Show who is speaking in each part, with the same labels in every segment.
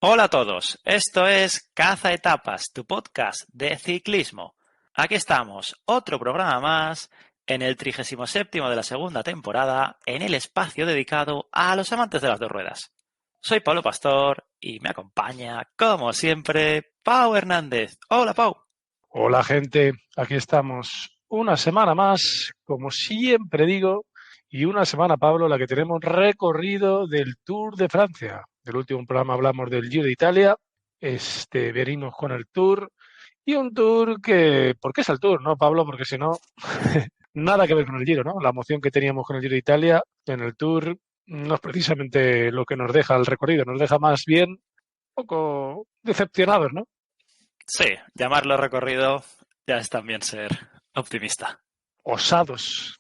Speaker 1: Hola a todos, esto es Caza Etapas, tu podcast de ciclismo. Aquí estamos, otro programa más, en el 37º de la segunda temporada, en el espacio dedicado a los amantes de las dos ruedas. Soy Pablo Pastor y me acompaña, como siempre, Pau Hernández. Hola, Pau.
Speaker 2: Hola gente, aquí estamos una semana más, como siempre digo, y una semana, Pablo, la que tenemos recorrido del Tour de Francia. Del último programa hablamos del Giro de Italia, venimos con el Tour, y un Tour que, ¿por qué es el Tour, no, Pablo? Porque si no, nada que ver con el Giro, ¿no? La emoción que teníamos con el Giro de Italia en el Tour no es precisamente lo que nos deja el recorrido, nos deja más bien un poco decepcionados, ¿no?
Speaker 1: Sí, llamarlo recorrido ya es también ser optimista.
Speaker 2: Osados.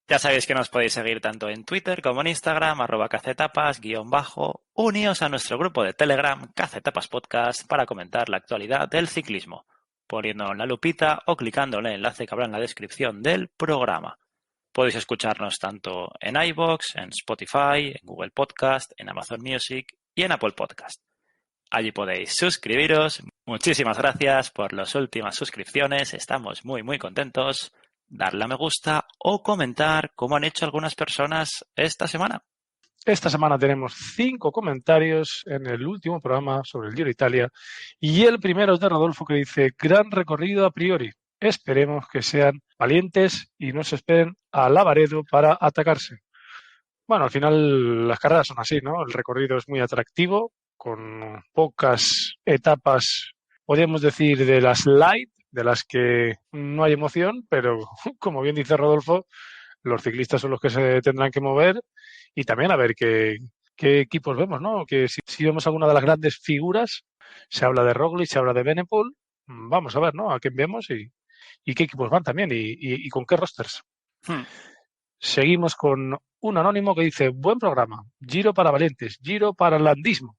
Speaker 1: Ya sabéis que nos podéis seguir tanto en Twitter como en Instagram, @cazetapas_. Uníos a nuestro grupo de Telegram, Cazetapas Podcast, para comentar la actualidad del ciclismo, poniendo en la lupita o clicando en el enlace que habrá en la descripción del programa. Podéis escucharnos tanto en iVoox, en Spotify, en Google Podcast, en Amazon Music y en Apple Podcast. Allí podéis suscribiros. Muchísimas gracias por las últimas suscripciones. Estamos muy contentos. Darle a me gusta o comentar como han hecho algunas personas esta semana.
Speaker 2: Esta semana tenemos 5 comentarios en el último programa sobre el Giro de Italia y el primero es de Rodolfo que dice, gran recorrido a priori. Esperemos que sean valientes y no se esperen a Lavaredo para atacarse. Bueno, al final las carreras son así, ¿no? El recorrido es muy atractivo, con pocas etapas, podríamos decir, de las light, de las que no hay emoción, pero como bien dice Rodolfo, los ciclistas son los que se tendrán que mover y también a ver qué equipos vemos, ¿no? Que si vemos alguna de las grandes figuras, se habla de Roglic, se habla de Benepul, vamos a ver, ¿no? A quién vemos y qué equipos van también y con qué rosters.
Speaker 1: Hmm.
Speaker 2: Seguimos con un anónimo que dice, buen programa, Giro para valientes, Giro para el landismo.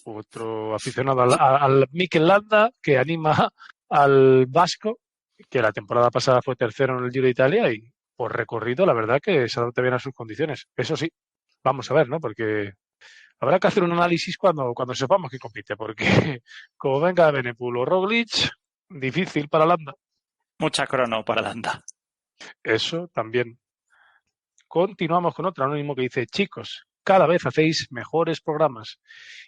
Speaker 2: Otro aficionado al Mikel Landa que anima al vasco, que la temporada pasada fue tercero en el Giro de Italia y por recorrido la verdad que se adapta bien a sus condiciones. Eso sí, vamos a ver, ¿no? Porque habrá que hacer un análisis cuando sepamos que compite, porque como venga Benepul o Roglic, difícil para Landa.
Speaker 1: Mucha crono para Landa.
Speaker 2: Eso también. Continuamos con otro anónimo que dice, chicos, cada vez hacéis mejores programas.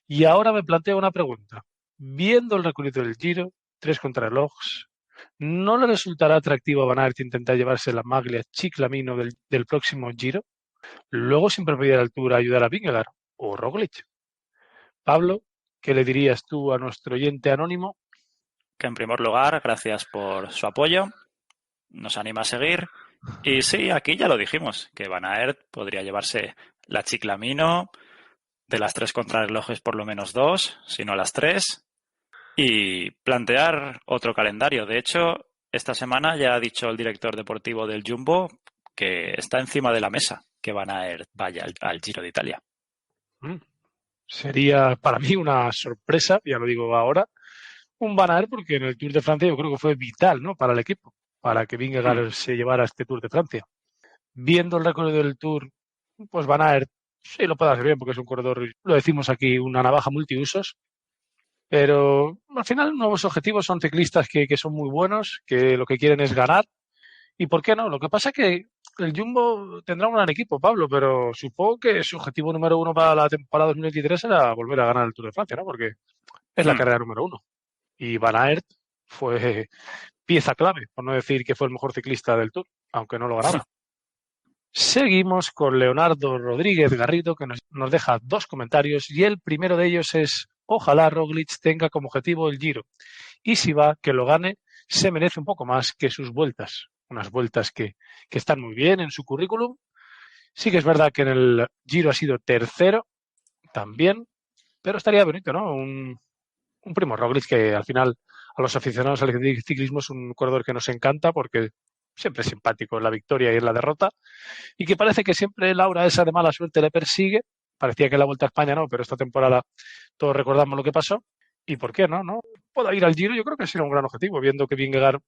Speaker 2: Y ahora me planteo una pregunta. Viendo el recorrido del Giro, 3 contrarrelojes, ¿no le resultará atractivo a Van Aert intentar llevarse la maglia Chiclamino del próximo Giro? Luego, sin perder altura, ayudar a Vingegaard o Roglic. Pablo, ¿qué le dirías tú a nuestro oyente anónimo?
Speaker 1: Que en primer lugar, gracias por su apoyo. Nos anima a seguir. Y sí, aquí ya lo dijimos, que Van Aert podría llevarse la Chiclamino, de las 3 contrarrelojes por lo menos 2, si no las 3, y plantear otro calendario. De hecho, esta semana ya ha dicho el director deportivo del Jumbo que está encima de la mesa que Van Aert vaya al Giro de Italia.
Speaker 2: Sería para mí una sorpresa, ya lo digo ahora, un Van Aert porque en el Tour de Francia yo creo que fue vital, ¿no? Para el equipo, para que
Speaker 1: Hmm.
Speaker 2: Vingegaard se llevara este Tour de Francia. Viendo el recorrido del Tour, pues Van Aert sí lo puede hacer bien porque es un corredor, lo decimos aquí, una navaja multiusos, pero al final nuevos objetivos son ciclistas que son muy buenos, que lo que quieren es ganar. ¿Y por qué no? Lo que pasa es que el Jumbo tendrá un gran equipo, Pablo, pero supongo que su objetivo número uno para la temporada 2023 era volver a ganar el Tour de Francia, ¿no? Porque es la
Speaker 1: Hmm.
Speaker 2: carrera número uno. Y Van Aert fue pieza clave, por no decir que fue el mejor ciclista del Tour, aunque no lo ganara. Seguimos con Leonardo Rodríguez Garrido, que nos deja 2 comentarios, y el primero de ellos es, ojalá Roglic tenga como objetivo el Giro, y si va, que lo gane, se merece un poco más que sus vueltas, unas vueltas que están muy bien en su currículum. Sí que es verdad que en el Giro ha sido tercero también, pero estaría bonito, ¿no? Un Primo Roglic que al final a los aficionados al ciclismo es un corredor que nos encanta porque siempre es simpático en la victoria y en la derrota y que parece que siempre Laura esa de mala suerte le persigue. Parecía que en la Vuelta a España no, pero esta temporada todos recordamos lo que pasó. ¿Y por qué no? ¿No? Pueda ir al Giro, yo creo que será un gran objetivo, viendo que Vingegaard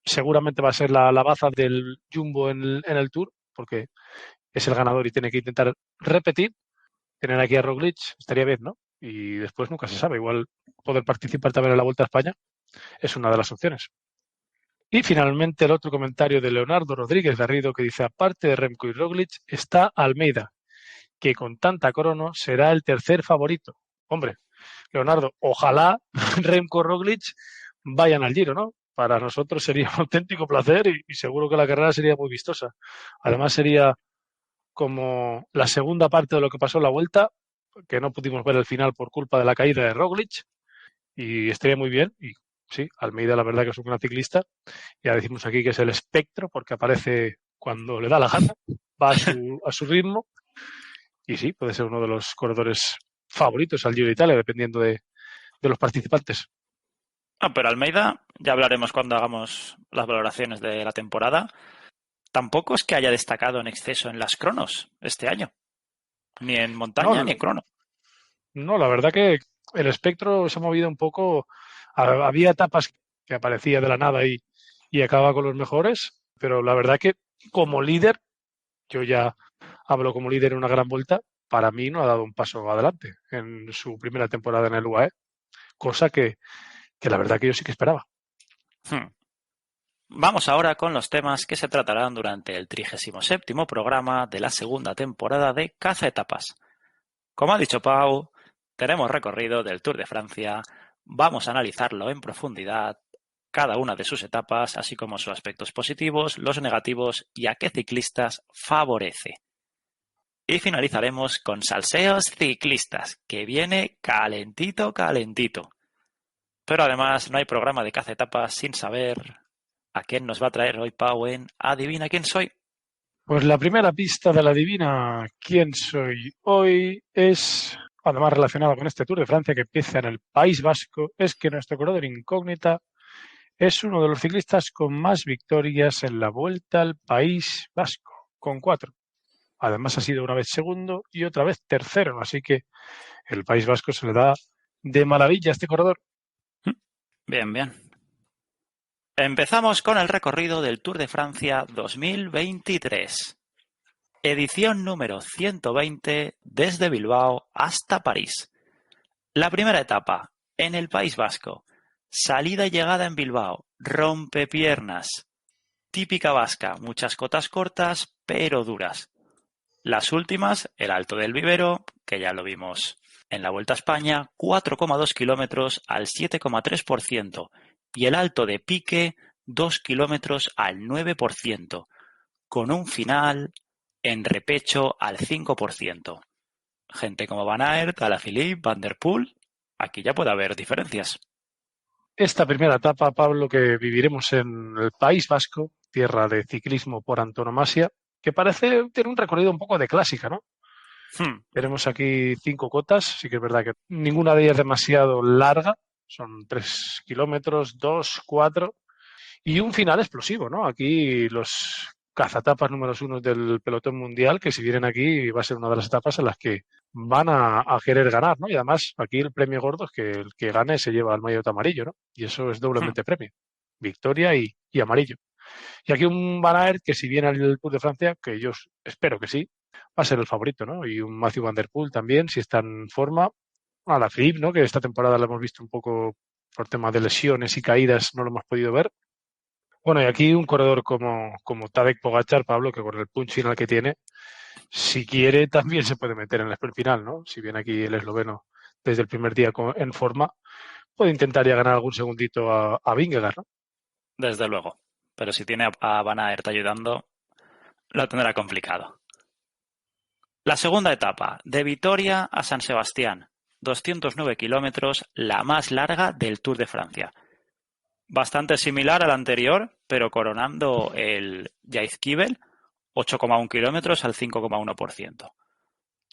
Speaker 2: seguramente va a ser la baza del Jumbo en el Tour, porque es el ganador y tiene que intentar repetir. Tener aquí a Roglic estaría bien, ¿no? y después nunca se sabe. Igual poder participar también en la Vuelta a España es una de las opciones. Y finalmente el otro comentario de Leonardo Rodríguez Garrido que dice, aparte de Remco y Roglic, está Almeida, que con tanta crono será el tercer favorito. Hombre, Leonardo, ojalá Remco Roglic vayan al Giro, ¿no? Para nosotros sería un auténtico placer y seguro que la carrera sería muy vistosa. Además sería como la segunda parte de lo que pasó en la Vuelta, que no pudimos ver el final por culpa de la caída de Roglic, y estaría muy bien. Y sí, Almeida la verdad que es un gran ciclista. Ya decimos aquí que es el espectro porque aparece cuando le da la gana, va a su ritmo y sí, puede ser uno de los corredores favoritos al Giro de Italia, dependiendo de los participantes.
Speaker 1: No, pero Almeida, ya hablaremos cuando hagamos las valoraciones de la temporada. Tampoco es que haya destacado en exceso en las cronos este año, ni en montaña ni
Speaker 2: No,
Speaker 1: en crono.
Speaker 2: no, la verdad que el espectro se ha movido un poco. Había etapas que aparecía de la nada y acababa con los mejores, pero la verdad que como líder, yo ya hablo como líder en una gran vuelta, para mí no ha dado un paso adelante en su primera temporada en el UAE, cosa que la verdad que yo sí que esperaba.
Speaker 1: Hmm. Vamos ahora con los temas que se tratarán durante el 37º programa de la segunda temporada de Caza Etapas. Como ha dicho Pau, tenemos recorrido del Tour de Francia, vamos a analizarlo en profundidad, cada una de sus etapas, así como sus aspectos positivos, los negativos y a qué ciclistas favorece. Y finalizaremos con salseos ciclistas, que viene calentito, calentito. Pero además no hay programa de Caza Etapas sin saber a quién nos va a traer hoy Pau en Adivina quién soy.
Speaker 2: Pues la primera pista de la divina quién soy hoy es, además relacionada con este Tour de Francia que empieza en el País Vasco, es que nuestro corredor incógnita es uno de los ciclistas con más victorias en la Vuelta al País Vasco, con 4. Además ha sido una vez segundo y otra vez tercero, así que el País Vasco se le da de maravilla a este corredor.
Speaker 1: Bien, bien. Empezamos con el recorrido del Tour de Francia 2023. Edición número 120 desde Bilbao hasta París. La primera etapa, en el País Vasco. Salida y llegada en Bilbao. Rompepiernas. Típica vasca, muchas cotas cortas, pero duras. Las últimas, el Alto del Vivero, que ya lo vimos en la Vuelta a España, 4,2 kilómetros al 7,3%. Y el Alto de Pique, 2 kilómetros al 9%, con un final en repecho al 5%. Gente como Van Aert, Alaphilippe, Van der Poel, aquí ya puede haber diferencias.
Speaker 2: Esta primera etapa, Pablo, que viviremos en el País Vasco, tierra de ciclismo por antonomasia, que parece tener un recorrido un poco de clásica, ¿no?
Speaker 1: Hmm.
Speaker 2: Tenemos aquí 5 cotas, sí que es verdad que ninguna de ellas demasiado larga, son 3 kilómetros, 2, 4, y un final explosivo, ¿no? Aquí los cazatapas números 1 del pelotón mundial, que si vienen aquí va a ser una de las etapas en las que van a querer ganar, ¿no? Y además aquí el premio gordo es que el que gane se lleva el maillot amarillo, ¿no? Y eso es
Speaker 1: Hmm.
Speaker 2: doblemente premio, victoria y amarillo. Y aquí un Van Aert que si viene al Tour de Francia, que yo espero que sí, va a ser el favorito, ¿no? Y un Matthew Van Der Poel también, si está en forma. A la Philippe, ¿no? Que esta temporada la hemos visto un poco por temas de lesiones y caídas, no lo hemos podido ver. Bueno, y aquí un corredor como Tadej Pogačar, Pablo, que con el punch final que tiene, si quiere también se puede meter en el sprint final, ¿no? Si viene aquí el esloveno desde el primer día en forma, puede intentar ya ganar algún segundito a Vingegaard, ¿no?
Speaker 1: Desde luego. Pero si tiene a Van Aert ayudando, lo tendrá complicado. La segunda etapa, de Vitoria a San Sebastián, 209 kilómetros, la más larga del Tour de Francia. Bastante similar al anterior, pero coronando el Jaizkibel, 8,1 kilómetros al 5,1%.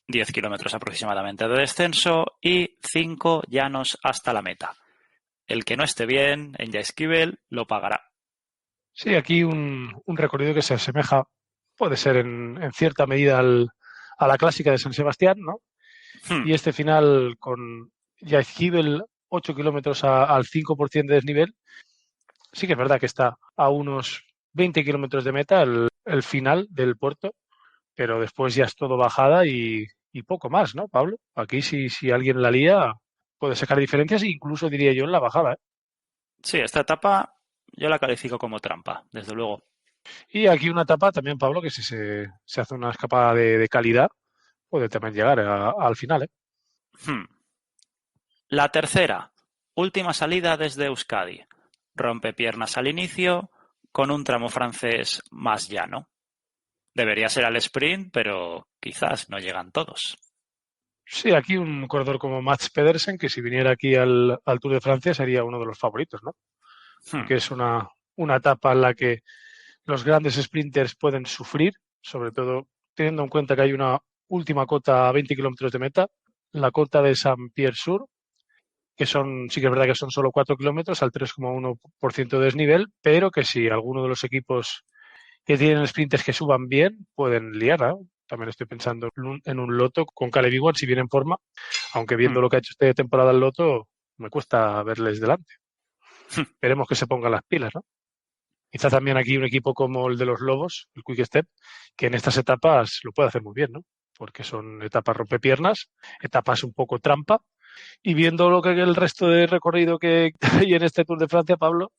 Speaker 1: 10 kilómetros aproximadamente de descenso y 5 llanos hasta la meta. El que no esté bien en Jaizkibel lo pagará.
Speaker 2: Sí, aquí un recorrido que se asemeja, puede ser en cierta medida a la clásica de San Sebastián, ¿no?
Speaker 1: Hmm.
Speaker 2: Y este final con Jaizkibel 8 kilómetros al 5% de desnivel, sí que es verdad que está a unos 20 kilómetros de meta el final del puerto, pero después ya es todo bajada y poco más, ¿no, Pablo? Aquí si alguien la lía puede sacar diferencias, incluso diría yo en la bajada, ¿eh?
Speaker 1: Sí, esta etapa yo la califico como trampa, desde luego.
Speaker 2: Y aquí una etapa también, Pablo, que si se hace una escapada de calidad, puede también llegar al final, ¿eh?
Speaker 1: Hmm. La tercera, última salida desde Euskadi. Rompe piernas al inicio, con un tramo francés más llano. Debería ser al sprint, pero quizás no llegan todos.
Speaker 2: Sí, aquí un corredor como Mats Pedersen, que si viniera aquí al Tour de Francia sería uno de los favoritos, ¿no?
Speaker 1: Hmm.
Speaker 2: Porque es una etapa en la que los grandes sprinters pueden sufrir, sobre todo teniendo en cuenta que hay una última cota a 20 kilómetros de meta, la cota de Saint-Pierre-Sur, que sí que es verdad que son solo 4 kilómetros al 3,1% de desnivel, pero que si alguno de los equipos que tienen sprinters que suban bien pueden liarla, ¿no? También estoy pensando en un Loto con Caleb Ewan si viene en forma, aunque viendo
Speaker 1: Hmm.
Speaker 2: lo que ha hecho esta temporada el Loto, me cuesta verles delante. Esperemos que se pongan las pilas, ¿no? Quizá también aquí un equipo como el de los Lobos, el Quick Step, que en estas etapas lo puede hacer muy bien, ¿no? Porque son etapas rompepiernas, etapas un poco trampa, y viendo lo que el resto de recorrido que hay en este Tour de Francia, Pablo,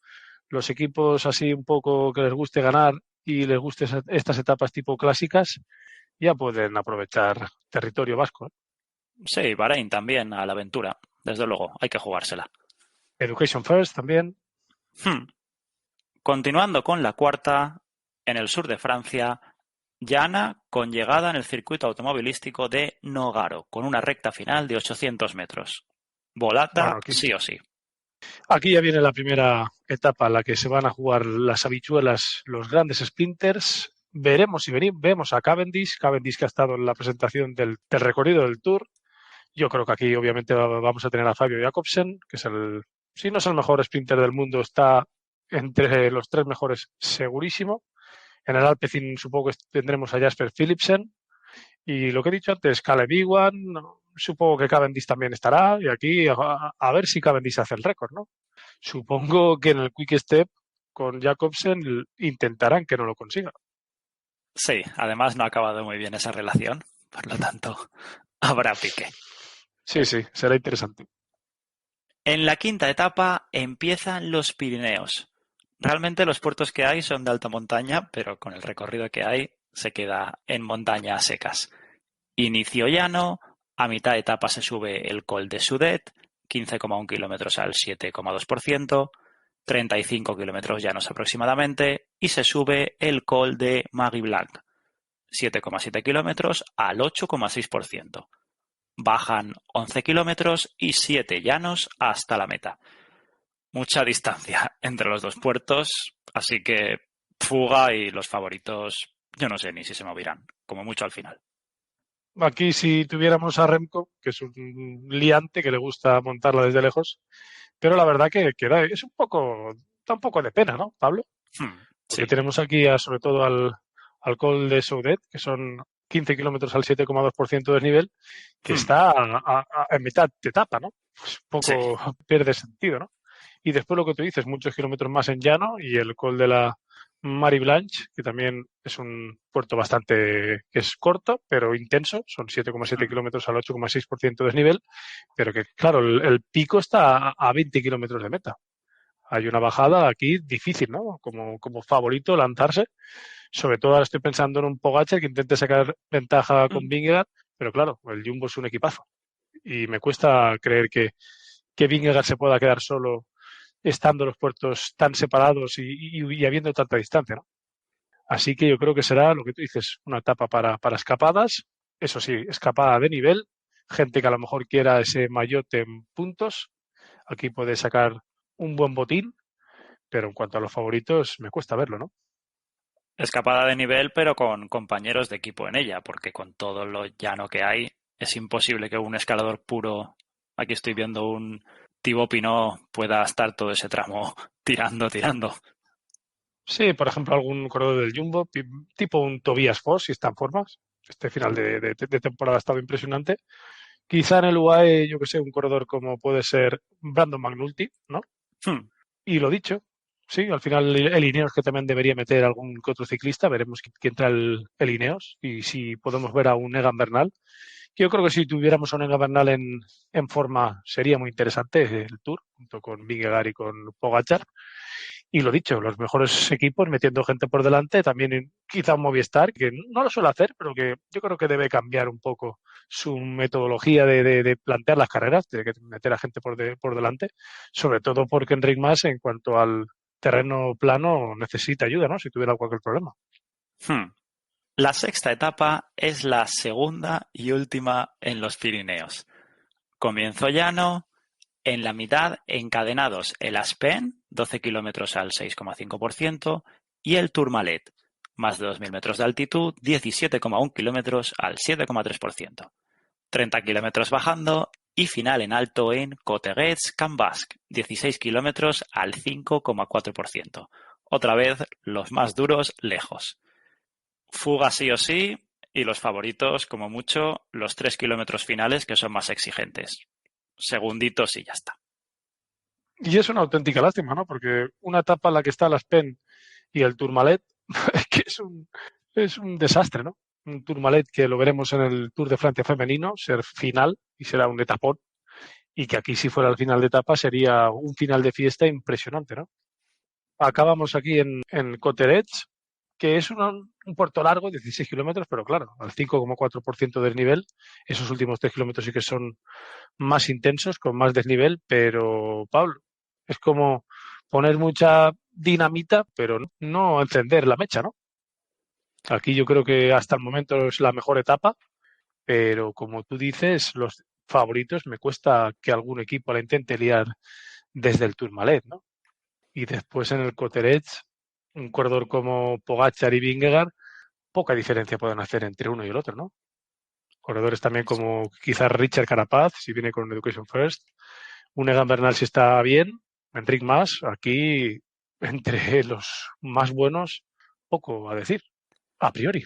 Speaker 2: los equipos así un poco que les guste ganar y les guste estas etapas tipo clásicas, ya pueden aprovechar territorio vasco, ¿eh?
Speaker 1: Sí, Bahrein también a la aventura. Desde luego, hay que jugársela.
Speaker 2: Education First también.
Speaker 1: Hmm. Continuando con la cuarta, en el sur de Francia, llana con llegada en el circuito automovilístico de Nogaro, con una recta final de 800 metros.
Speaker 2: Bueno,
Speaker 1: Volata sí o sí.
Speaker 2: aquí ya viene la primera etapa en la que se van a jugar las habichuelas, los grandes sprinters. Veremos si vemos a Cavendish que ha estado en la presentación del recorrido del Tour. Yo creo que aquí obviamente vamos a tener a Fabio Jacobsen, que es si no es el mejor sprinter del mundo, está entre los tres mejores segurísimo. En el Alpecin supongo que tendremos a Jasper Philipsen. Y lo que he dicho antes, Caleb Ewan, supongo que Cavendish también estará. Y aquí a ver si Cavendish hace el récord, ¿no? Supongo que en el Quick Step con Jacobsen intentarán que no lo consiga.
Speaker 1: Sí, además no ha acabado muy bien esa relación, por lo tanto, habrá pique.
Speaker 2: Sí, sí, será interesante.
Speaker 1: En la quinta etapa empiezan los Pirineos. Realmente los puertos que hay son de alta montaña, pero con el recorrido que hay se queda en montaña a secas. Inicio llano, a mitad de etapa se sube el Col de Sudet, 15,1 kilómetros al 7,2%, 35 kilómetros llanos aproximadamente, y se sube el Col de Magui Blanc, 7,7 kilómetros al 8,6%. Bajan 11 kilómetros y 7 llanos hasta la meta. Mucha distancia entre los dos puertos, así que fuga y los favoritos, yo no sé ni si se moverán, como mucho al final.
Speaker 2: Aquí si tuviéramos a Remco, que es un liante que le gusta montarla desde lejos, pero la verdad que es da un poco de pena, ¿no, Pablo? Porque
Speaker 1: Sí.
Speaker 2: tenemos aquí sobre todo al Col de Soudet, que son 15 kilómetros al 7,2% de desnivel, que está en mitad de etapa, ¿no? Pues un
Speaker 1: Sí.
Speaker 2: poco pierde sentido, ¿no? Y después lo que tú dices, muchos kilómetros más en llano y el Col de la Marie Blanche, que también es un puerto que es corto, pero intenso, son 7,7 kilómetros al 8,6% de desnivel, pero que, claro, el pico está a 20 kilómetros de meta. Hay una bajada aquí difícil, ¿no? Como favorito lanzarse. Sobre todo ahora estoy pensando en un Pogacar que intente sacar ventaja con Vingegaard, pero claro, el Jumbo es un equipazo. Y me cuesta creer que Vingegaard se pueda quedar solo estando los puertos tan separados y habiendo tanta distancia, ¿no? Así que yo creo que será lo que tú dices, una etapa para escapadas. Eso sí, escapada de nivel. Gente que a lo mejor quiera ese maillot en puntos. Aquí puede sacar un buen botín, pero en cuanto a los favoritos, me cuesta verlo, ¿no?
Speaker 1: Escapada de nivel, pero con compañeros de equipo en ella, porque con todo lo llano que hay, es imposible que un escalador puro, aquí estoy viendo un Thibaut Pinot, pueda estar todo ese tramo tirando.
Speaker 2: Sí, por ejemplo, algún corredor del Jumbo, tipo un Tobias Foss, si está en formas. Este final de temporada ha estado impresionante. Quizá en el UAE, yo que sé, un corredor como puede ser Brandon McNulty, ¿no?
Speaker 1: Hmm.
Speaker 2: Y lo dicho, Sí, al final el Ineos que también debería meter algún que otro ciclista, veremos quién trae el Ineos y si podemos ver a un Egan Bernal. Yo creo que si tuviéramos a un Egan Bernal en forma sería muy interesante el Tour, junto con Vingegaard y con Pogačar. Y lo dicho, los mejores equipos metiendo gente por delante, también quizá un Movistar, que no lo suele hacer, pero que yo creo que debe cambiar un poco su metodología de plantear las carreras, de meter a gente por delante, sobre todo porque Enric Mas, en cuanto al terreno plano, necesita ayuda, ¿no? Si tuviera cualquier problema.
Speaker 1: La sexta etapa es la segunda y última en los Pirineos. Comienzo llano, en la mitad encadenados el Aspen, 12 kilómetros al 6,5%, y el Tourmalet, más de 2.000 metros de altitud, 17,1 kilómetros al 7,3%. 30 kilómetros bajando y final en alto en Coteguets-Can Basc, 16 kilómetros al 5,4%. Otra vez los más duros lejos. Fuga sí o sí y los favoritos, como mucho, los 3 kilómetros finales que son más exigentes. Segunditos y ya está.
Speaker 2: Y es una auténtica lástima, ¿no? Porque una etapa en la que está el Aspen y el Tourmalet, que es un desastre, ¿no? Un Tourmalet que lo veremos en el Tour de Francia femenino, ser final y será un etapón. Y que aquí si fuera el final de etapa sería un final de fiesta impresionante, ¿no? Acabamos aquí en Coterets, que es un puerto largo, 16 kilómetros, pero claro, al 5,4% del nivel. Esos últimos 3 kilómetros sí que son más intensos, con más desnivel, pero Pablo, es como poner mucha dinamita, pero no encender la mecha, ¿no? Aquí yo creo que hasta el momento es la mejor etapa, pero como tú dices, los favoritos me cuesta que algún equipo la intente liar desde el Tourmalet, ¿no? Y después en el Coterets, un corredor como Pogačar y Vingegaard, poca diferencia pueden hacer entre uno y el otro, ¿no? Corredores también como quizás Richard Carapaz, si viene con Education First, un Egan Bernal si está bien, Enric Mas, aquí entre los más buenos, poco a decir, a priori.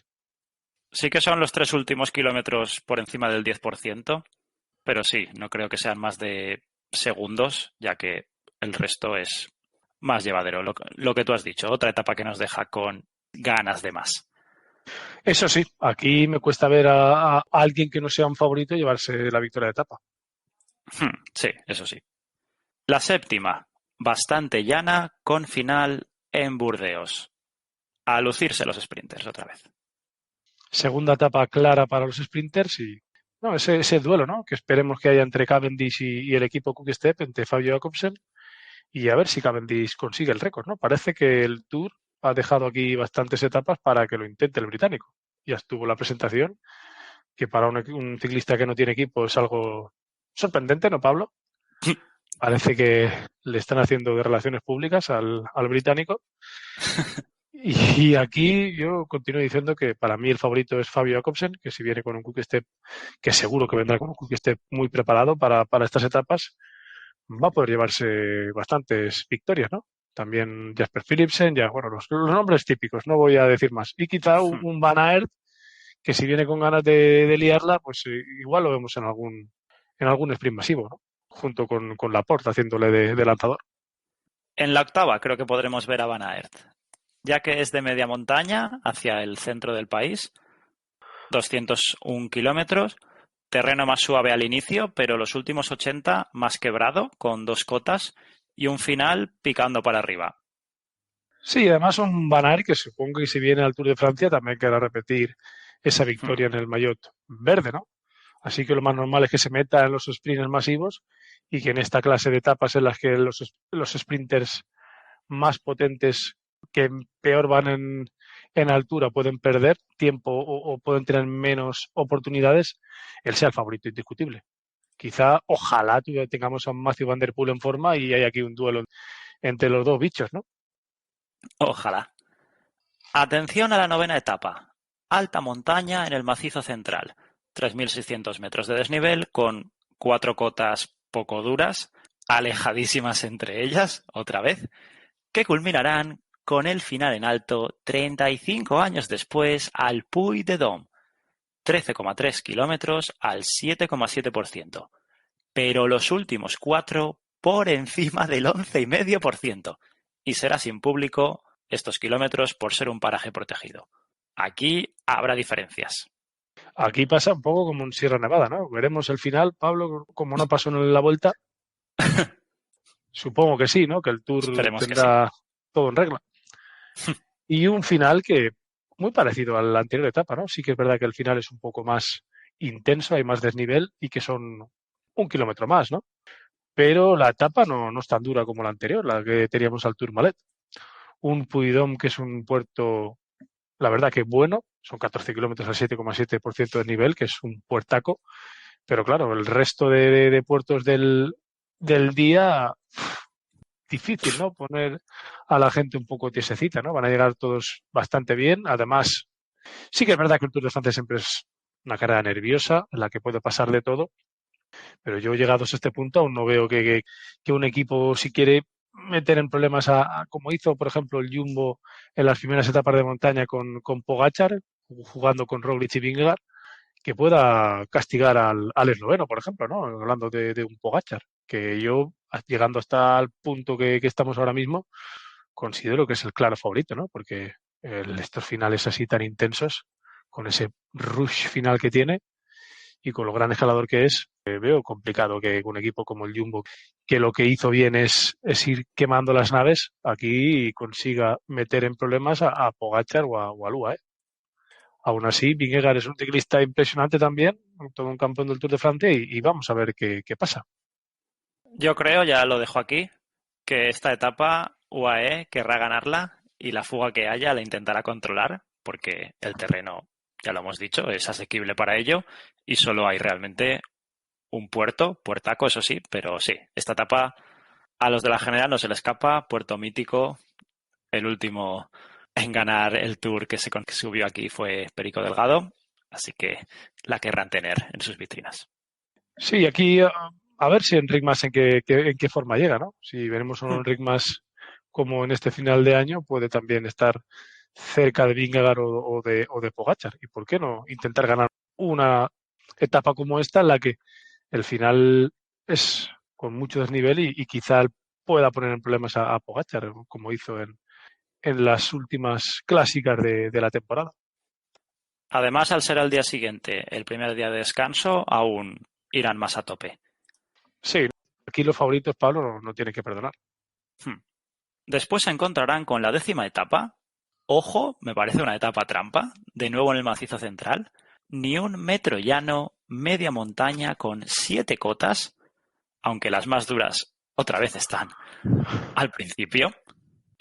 Speaker 1: Sí que son los 3 últimos kilómetros por encima del 10%, pero sí, no creo que sean más de segundos, ya que el resto es más llevadero. Lo que tú has dicho, otra etapa que nos deja con ganas de más.
Speaker 2: Eso sí, aquí me cuesta ver a alguien que no sea un favorito llevarse la victoria de etapa.
Speaker 1: Sí, eso sí. La séptima, bastante llana, con final en Burdeos. A lucirse los sprinters otra vez.
Speaker 2: Segunda etapa clara para los sprinters y no, ese duelo, ¿no? Que esperemos que haya entre Cavendish y el equipo Quick-Step, entre Fabio Jacobsen, y a ver si Cavendish consigue el récord, ¿no? Parece que el Tour ha dejado aquí bastantes etapas para que lo intente el británico. Ya estuvo la presentación, que para un ciclista que no tiene equipo es algo sorprendente, ¿no, Pablo? Parece que le están haciendo de relaciones públicas al británico. Y aquí yo continúo diciendo que para mí el favorito es Fabio Jacobsen, que si viene con un Quick-Step, que seguro que vendrá con un Quick-Step muy preparado para estas etapas, va a poder llevarse bastantes victorias, ¿no? También Jasper Philipsen, ya, bueno, los nombres típicos, no voy a decir más. Y quizá un Van Aert, que si viene con ganas de liarla, pues igual lo vemos en algún sprint masivo, ¿no? Junto con Laporte haciéndole de lanzador.
Speaker 1: En la octava creo que podremos ver a Van Aert, ya que es de media montaña hacia el centro del país, 201 kilómetros, terreno más suave al inicio, pero los últimos 80 más quebrado, con 2 cotas y un final picando para arriba.
Speaker 2: Sí, además un Van Aert que supongo que si viene al Tour de Francia también querrá repetir esa victoria en el maillot verde, ¿no? Así que lo más normal es que se meta en los sprints masivos y que en esta clase de etapas en las que los sprinters más potentes que peor van en altura pueden perder tiempo o pueden tener menos oportunidades, él sea el favorito indiscutible. Quizá, ojalá tengamos a Matthew Van Der Poel en forma y hay aquí un duelo entre los dos bichos, ¿no?
Speaker 1: Ojalá. Atención a la novena etapa. Alta montaña en el macizo central. 3.600 metros de desnivel con 4 cotas poco duras, alejadísimas entre ellas, otra vez, que culminarán con el final en alto 35 años después al Puy de Dôme, 13,3 kilómetros al 7,7%, pero los últimos 4 por encima del 11,5%. y será sin público estos kilómetros por ser un paraje protegido. Aquí habrá diferencias.
Speaker 2: Aquí pasa un poco como en Sierra Nevada, ¿no? Veremos el final, Pablo, como no pasó en la vuelta. Supongo que sí, ¿no? Que el Tour
Speaker 1: Esperemos que sí.
Speaker 2: tendrá todo en regla. Y un final que muy parecido a la anterior etapa, ¿no? Sí que es verdad que el final es un poco más intenso, hay más desnivel y que son 1 kilómetro más, ¿no? Pero la etapa no es tan dura como la anterior, la que teníamos al Tourmalet. Un Puydom que es un puerto, la verdad que bueno, son 14 kilómetros al 7,7% de nivel, que es un puertaco, pero claro, el resto de puertos del día, difícil, ¿no? Poner a la gente un poco tiesecita, ¿no? Van a llegar todos bastante bien. Además, sí que es verdad que el Tour de Francia siempre es una carrera nerviosa en la que puede pasar de todo, pero yo llegados a este punto aún no veo que un equipo, si quiere meter en problemas como hizo, por ejemplo, el Jumbo en las primeras etapas de montaña con Pogačar, jugando con Roglic y Vingegaard, que pueda castigar al esloveno, por ejemplo, ¿no? Hablando de un Pogačar, que yo, llegando hasta el punto que estamos ahora mismo, considero que es el claro favorito, ¿no? Porque estos finales así tan intensos, con ese rush final que tiene y con lo gran escalador que es, veo complicado que un equipo como el Jumbo, que lo que hizo bien es ir quemando las naves, aquí consiga meter en problemas a Pogačar o a Lua, ¿eh? Aún así, Vingegaard es un ciclista impresionante también, todo un campeón del Tour de Francia y vamos a ver qué pasa.
Speaker 1: Yo creo, ya lo dejo aquí, que esta etapa UAE querrá ganarla y la fuga que haya la intentará controlar, porque el terreno, ya lo hemos dicho, es asequible para ello y solo hay realmente un puertaco, eso sí, pero sí, esta etapa a los de la general no se le escapa, puerto mítico, el último en ganar el Tour que subió aquí fue Perico Delgado, así que la querrán tener en sus vitrinas.
Speaker 2: Sí, aquí a ver si Enric Mas en qué forma llega, ¿no? Si veremos a un Enric Mas como en este final de año, puede también estar cerca de Vingegaard o de Pogačar. ¿Y por qué no intentar ganar una etapa como esta en la que el final es con mucho desnivel y quizá pueda poner en problemas a Pogačar, como hizo en las últimas clásicas de la temporada?
Speaker 1: Además, al ser el día siguiente, el primer día de descanso, aún irán más a tope.
Speaker 2: Sí, aquí los favoritos, Pablo, no tienen que perdonar.
Speaker 1: Después se encontrarán con la 10ª etapa. Ojo, me parece una etapa trampa, de nuevo en el macizo central. Ni un metro llano, media montaña con 7 cotas, aunque las más duras otra vez están al principio.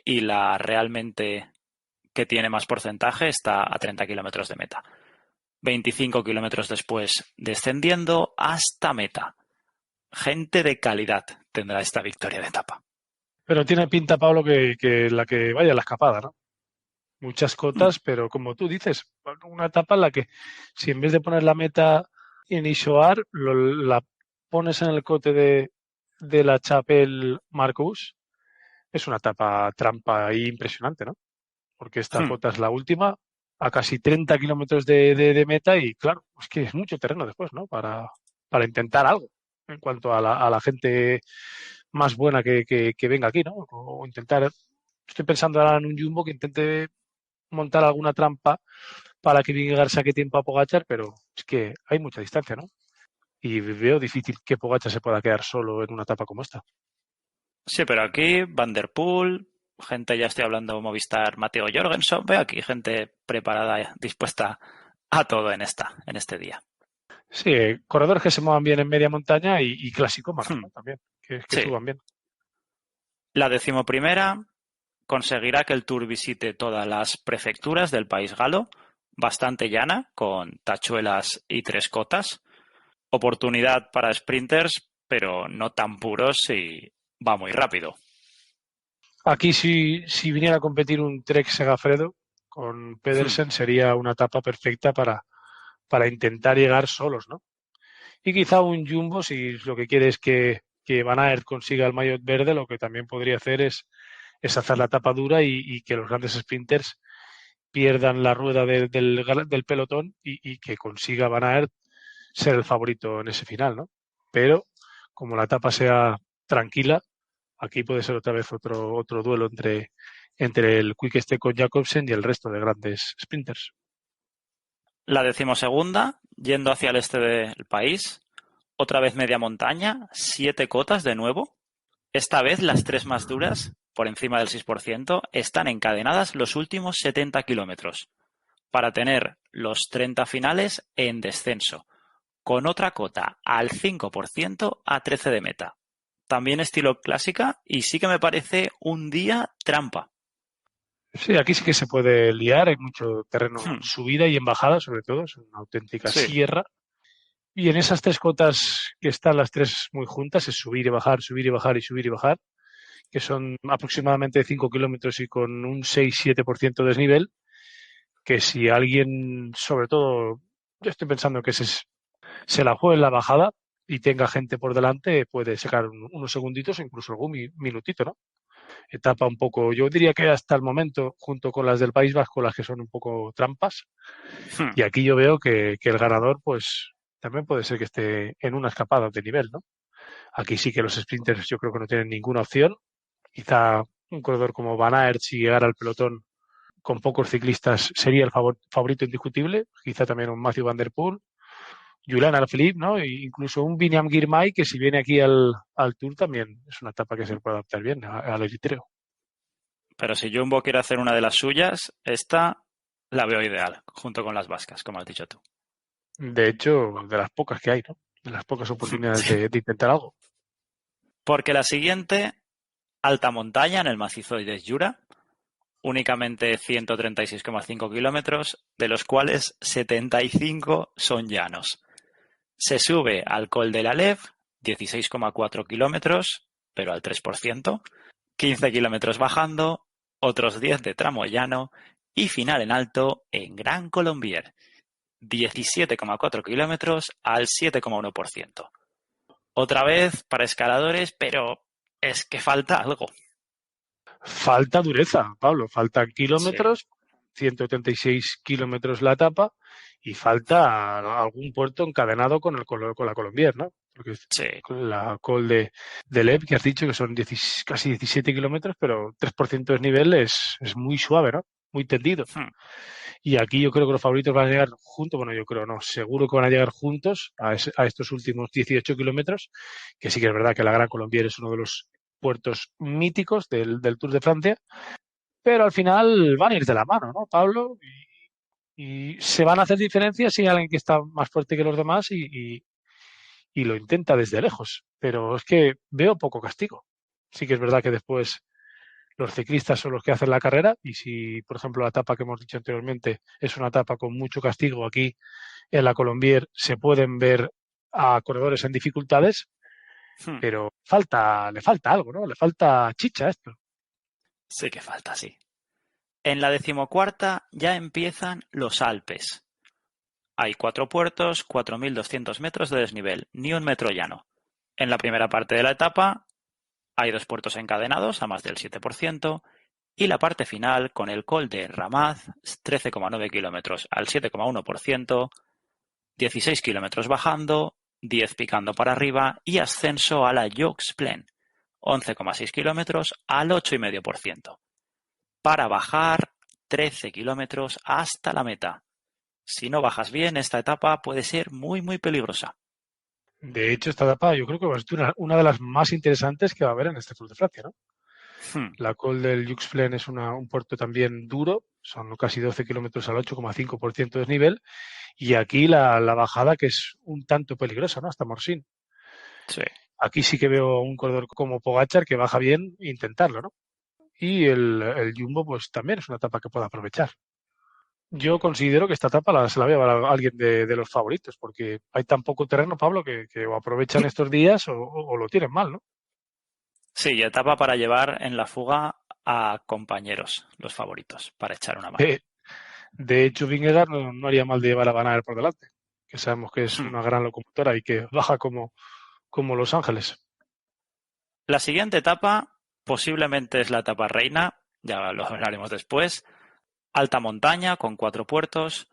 Speaker 1: Y la realmente que tiene más porcentaje está a 30 kilómetros de meta. 25 kilómetros después descendiendo hasta meta. Gente de calidad tendrá esta victoria de etapa.
Speaker 2: Pero tiene pinta, Pablo, que la que vaya a la escapada, ¿no? Muchas cotas, pero como tú dices, una etapa en la que si en vez de poner la meta en Isoar, la pones en el cote de la Chapelle Marcus, es una etapa trampa ahí impresionante, ¿no? Porque esta cota es la última, a casi 30 kilómetros de meta y claro, es que es mucho terreno después, ¿no? Para intentar algo en cuanto a la gente más buena que venga aquí, ¿no? O intentar, estoy pensando ahora en un Jumbo que intente montar alguna trampa para que Vingegaard saque tiempo a Pogačar, pero es que hay mucha distancia, ¿no? Y veo difícil que Pogačar se pueda quedar solo en una etapa como esta.
Speaker 1: Sí, pero aquí Van der Poel, gente, ya estoy hablando Movistar, Mateo Jorgensen, veo aquí gente preparada, dispuesta a todo en este día.
Speaker 2: Sí, corredores que se muevan bien en media montaña y clasicómanos, ¿no? También, que
Speaker 1: Sí,
Speaker 2: suban bien.
Speaker 1: la 11ª conseguirá que el Tour visite todas las prefecturas del país galo, bastante llana, con tachuelas y 3 cotas. Oportunidad para sprinters, pero no tan puros y va muy rápido.
Speaker 2: Aquí si viniera a competir un Trek Segafredo con Pedersen sería una etapa perfecta para intentar llegar solos, ¿no? Y quizá un Jumbo, si lo que quiere es que Van Aert consiga el maillot verde, lo que también podría hacer es hacer la etapa dura y que los grandes sprinters pierdan la rueda del pelotón y que consiga Van Aert ser el favorito en ese final, ¿no? Pero como la etapa sea tranquila, aquí puede ser otra vez otro duelo entre el Quick Step con Jacobsen y el resto de grandes sprinters.
Speaker 1: La decimosegunda, yendo hacia el este del país, otra vez media montaña, 7 cotas de nuevo. Esta vez las 3 más duras, por encima del 6%, están encadenadas los últimos 70 kilómetros para tener los 30 finales en descenso, con otra cota al 5% a 13 de meta. También estilo clásica y sí que me parece un día trampa.
Speaker 2: Sí, aquí sí que se puede liar, hay mucho terreno en
Speaker 1: Hmm,
Speaker 2: subida y en bajada, sobre todo, es una auténtica
Speaker 1: sí,
Speaker 2: sierra. Y en esas 3 cotas que están las 3 muy juntas, es subir y bajar, subir y bajar y subir y bajar, que son aproximadamente 5 kilómetros y con un 6-7% de desnivel, que si alguien, sobre todo, yo estoy pensando que se la juegue en la bajada y tenga gente por delante, puede sacar unos segunditos o incluso algún minutito, ¿no? Etapa un poco, yo diría que hasta el momento, junto con las del País Vasco, las que son un poco trampas,
Speaker 1: hmm,
Speaker 2: y aquí yo veo que el ganador, pues también puede ser que esté en una escapada de nivel, ¿no? Aquí sí que los sprinters yo creo que no tienen ninguna opción. Quizá un corredor como Van Aert, si llegara al pelotón con pocos ciclistas, sería el favorito indiscutible. Quizá también un Matthew Van Der Poel, Julian Alaphilippe, ¿no? E incluso un Biniam Girmay, que si viene aquí al Tour también es una etapa que se le puede adaptar bien al eritreo.
Speaker 1: pero si Jumbo quiere hacer una de las suyas, esta la veo ideal, junto con las vascas, como has dicho tú.
Speaker 2: De hecho, de las pocas que hay, ¿no? De las pocas oportunidades
Speaker 1: Sí.
Speaker 2: de intentar algo.
Speaker 1: Porque la siguiente, alta montaña en el macizo de Jura, únicamente 136,5 kilómetros, de los cuales 75 son llanos. Se sube al Col de la Lev, 16,4 kilómetros, pero al 3%, 15 kilómetros bajando, otros 10 de tramo llano y final en alto en Gran Colombier, 17,4 kilómetros al 7,1%. Otra vez para escaladores, pero es que falta algo.
Speaker 2: Falta dureza, Pablo, faltan
Speaker 1: Sí,
Speaker 2: kilómetros, 136 kilómetros la etapa y falta algún puerto encadenado con la Colombier, ¿no? Porque
Speaker 1: sí.
Speaker 2: con la Col de Lev, que has dicho que son casi 17 kilómetros, pero 3% de nivel es muy suave, ¿no? Muy tendido.
Speaker 1: Hmm.
Speaker 2: Y aquí yo creo que los favoritos van a llegar juntos, bueno, yo creo, no, seguro que van a llegar juntos a estos últimos 18 kilómetros, que sí que es verdad que la Gran Colombier es uno de los puertos míticos del Tour de Francia, pero al final van a ir de la mano, ¿no, Pablo? Y se van a hacer diferencias si hay alguien que está más fuerte que los demás y lo intenta desde lejos, pero es que veo poco castigo. Sí que es verdad que después los ciclistas son los que hacen la carrera y si, por ejemplo, la etapa que hemos dicho anteriormente es una etapa con mucho castigo, aquí en la Colombier se pueden ver a corredores en dificultades,
Speaker 1: Hmm.
Speaker 2: pero le falta algo, ¿no? Le falta chicha a esto.
Speaker 1: Sí que falta, sí. En la decimocuarta ya empiezan los Alpes. Hay 4 puertos, 4.200 metros de desnivel, ni un metro llano. En la primera parte de la etapa hay 2 puertos encadenados a más del 7% y la parte final con el Col de Ramaz, 13,9 kilómetros al 7,1%, 16 kilómetros bajando, 10 picando para arriba y ascenso a la Joux Plane, 11,6 kilómetros al 8,5%, para bajar 13 kilómetros hasta la meta. Si no bajas bien, esta etapa puede ser muy, muy peligrosa.
Speaker 2: De hecho, esta etapa yo creo que va a ser una de las más interesantes que va a haber en este Tour de Francia, ¿no?
Speaker 1: Hmm.
Speaker 2: La Col del Juxplen es un puerto también duro, son casi 12 kilómetros al 8,5% de desnivel, y aquí la bajada que es un tanto peligrosa, ¿no? Hasta Morsín.
Speaker 1: Sí.
Speaker 2: Aquí sí que veo un corredor como Pogachar que baja bien e intentarlo, ¿no? Y el Jumbo, pues también es una etapa que puede aprovechar. Yo considero que esta etapa se la voy a llevar a alguien de los favoritos, porque hay tan poco terreno, Pablo, que o aprovechan estos días o lo tienen mal, ¿no?
Speaker 1: Sí, etapa para llevar en la fuga a compañeros, los favoritos, para echar una mano.
Speaker 2: De, de hecho, Vingegaard no haría mal de llevar a Van Aert por delante, que sabemos que es
Speaker 1: Hmm.
Speaker 2: una gran locomotora y que baja como Los Ángeles.
Speaker 1: La siguiente etapa posiblemente es la etapa reina, ya lo hablaremos después. Alta montaña con 4 puertos,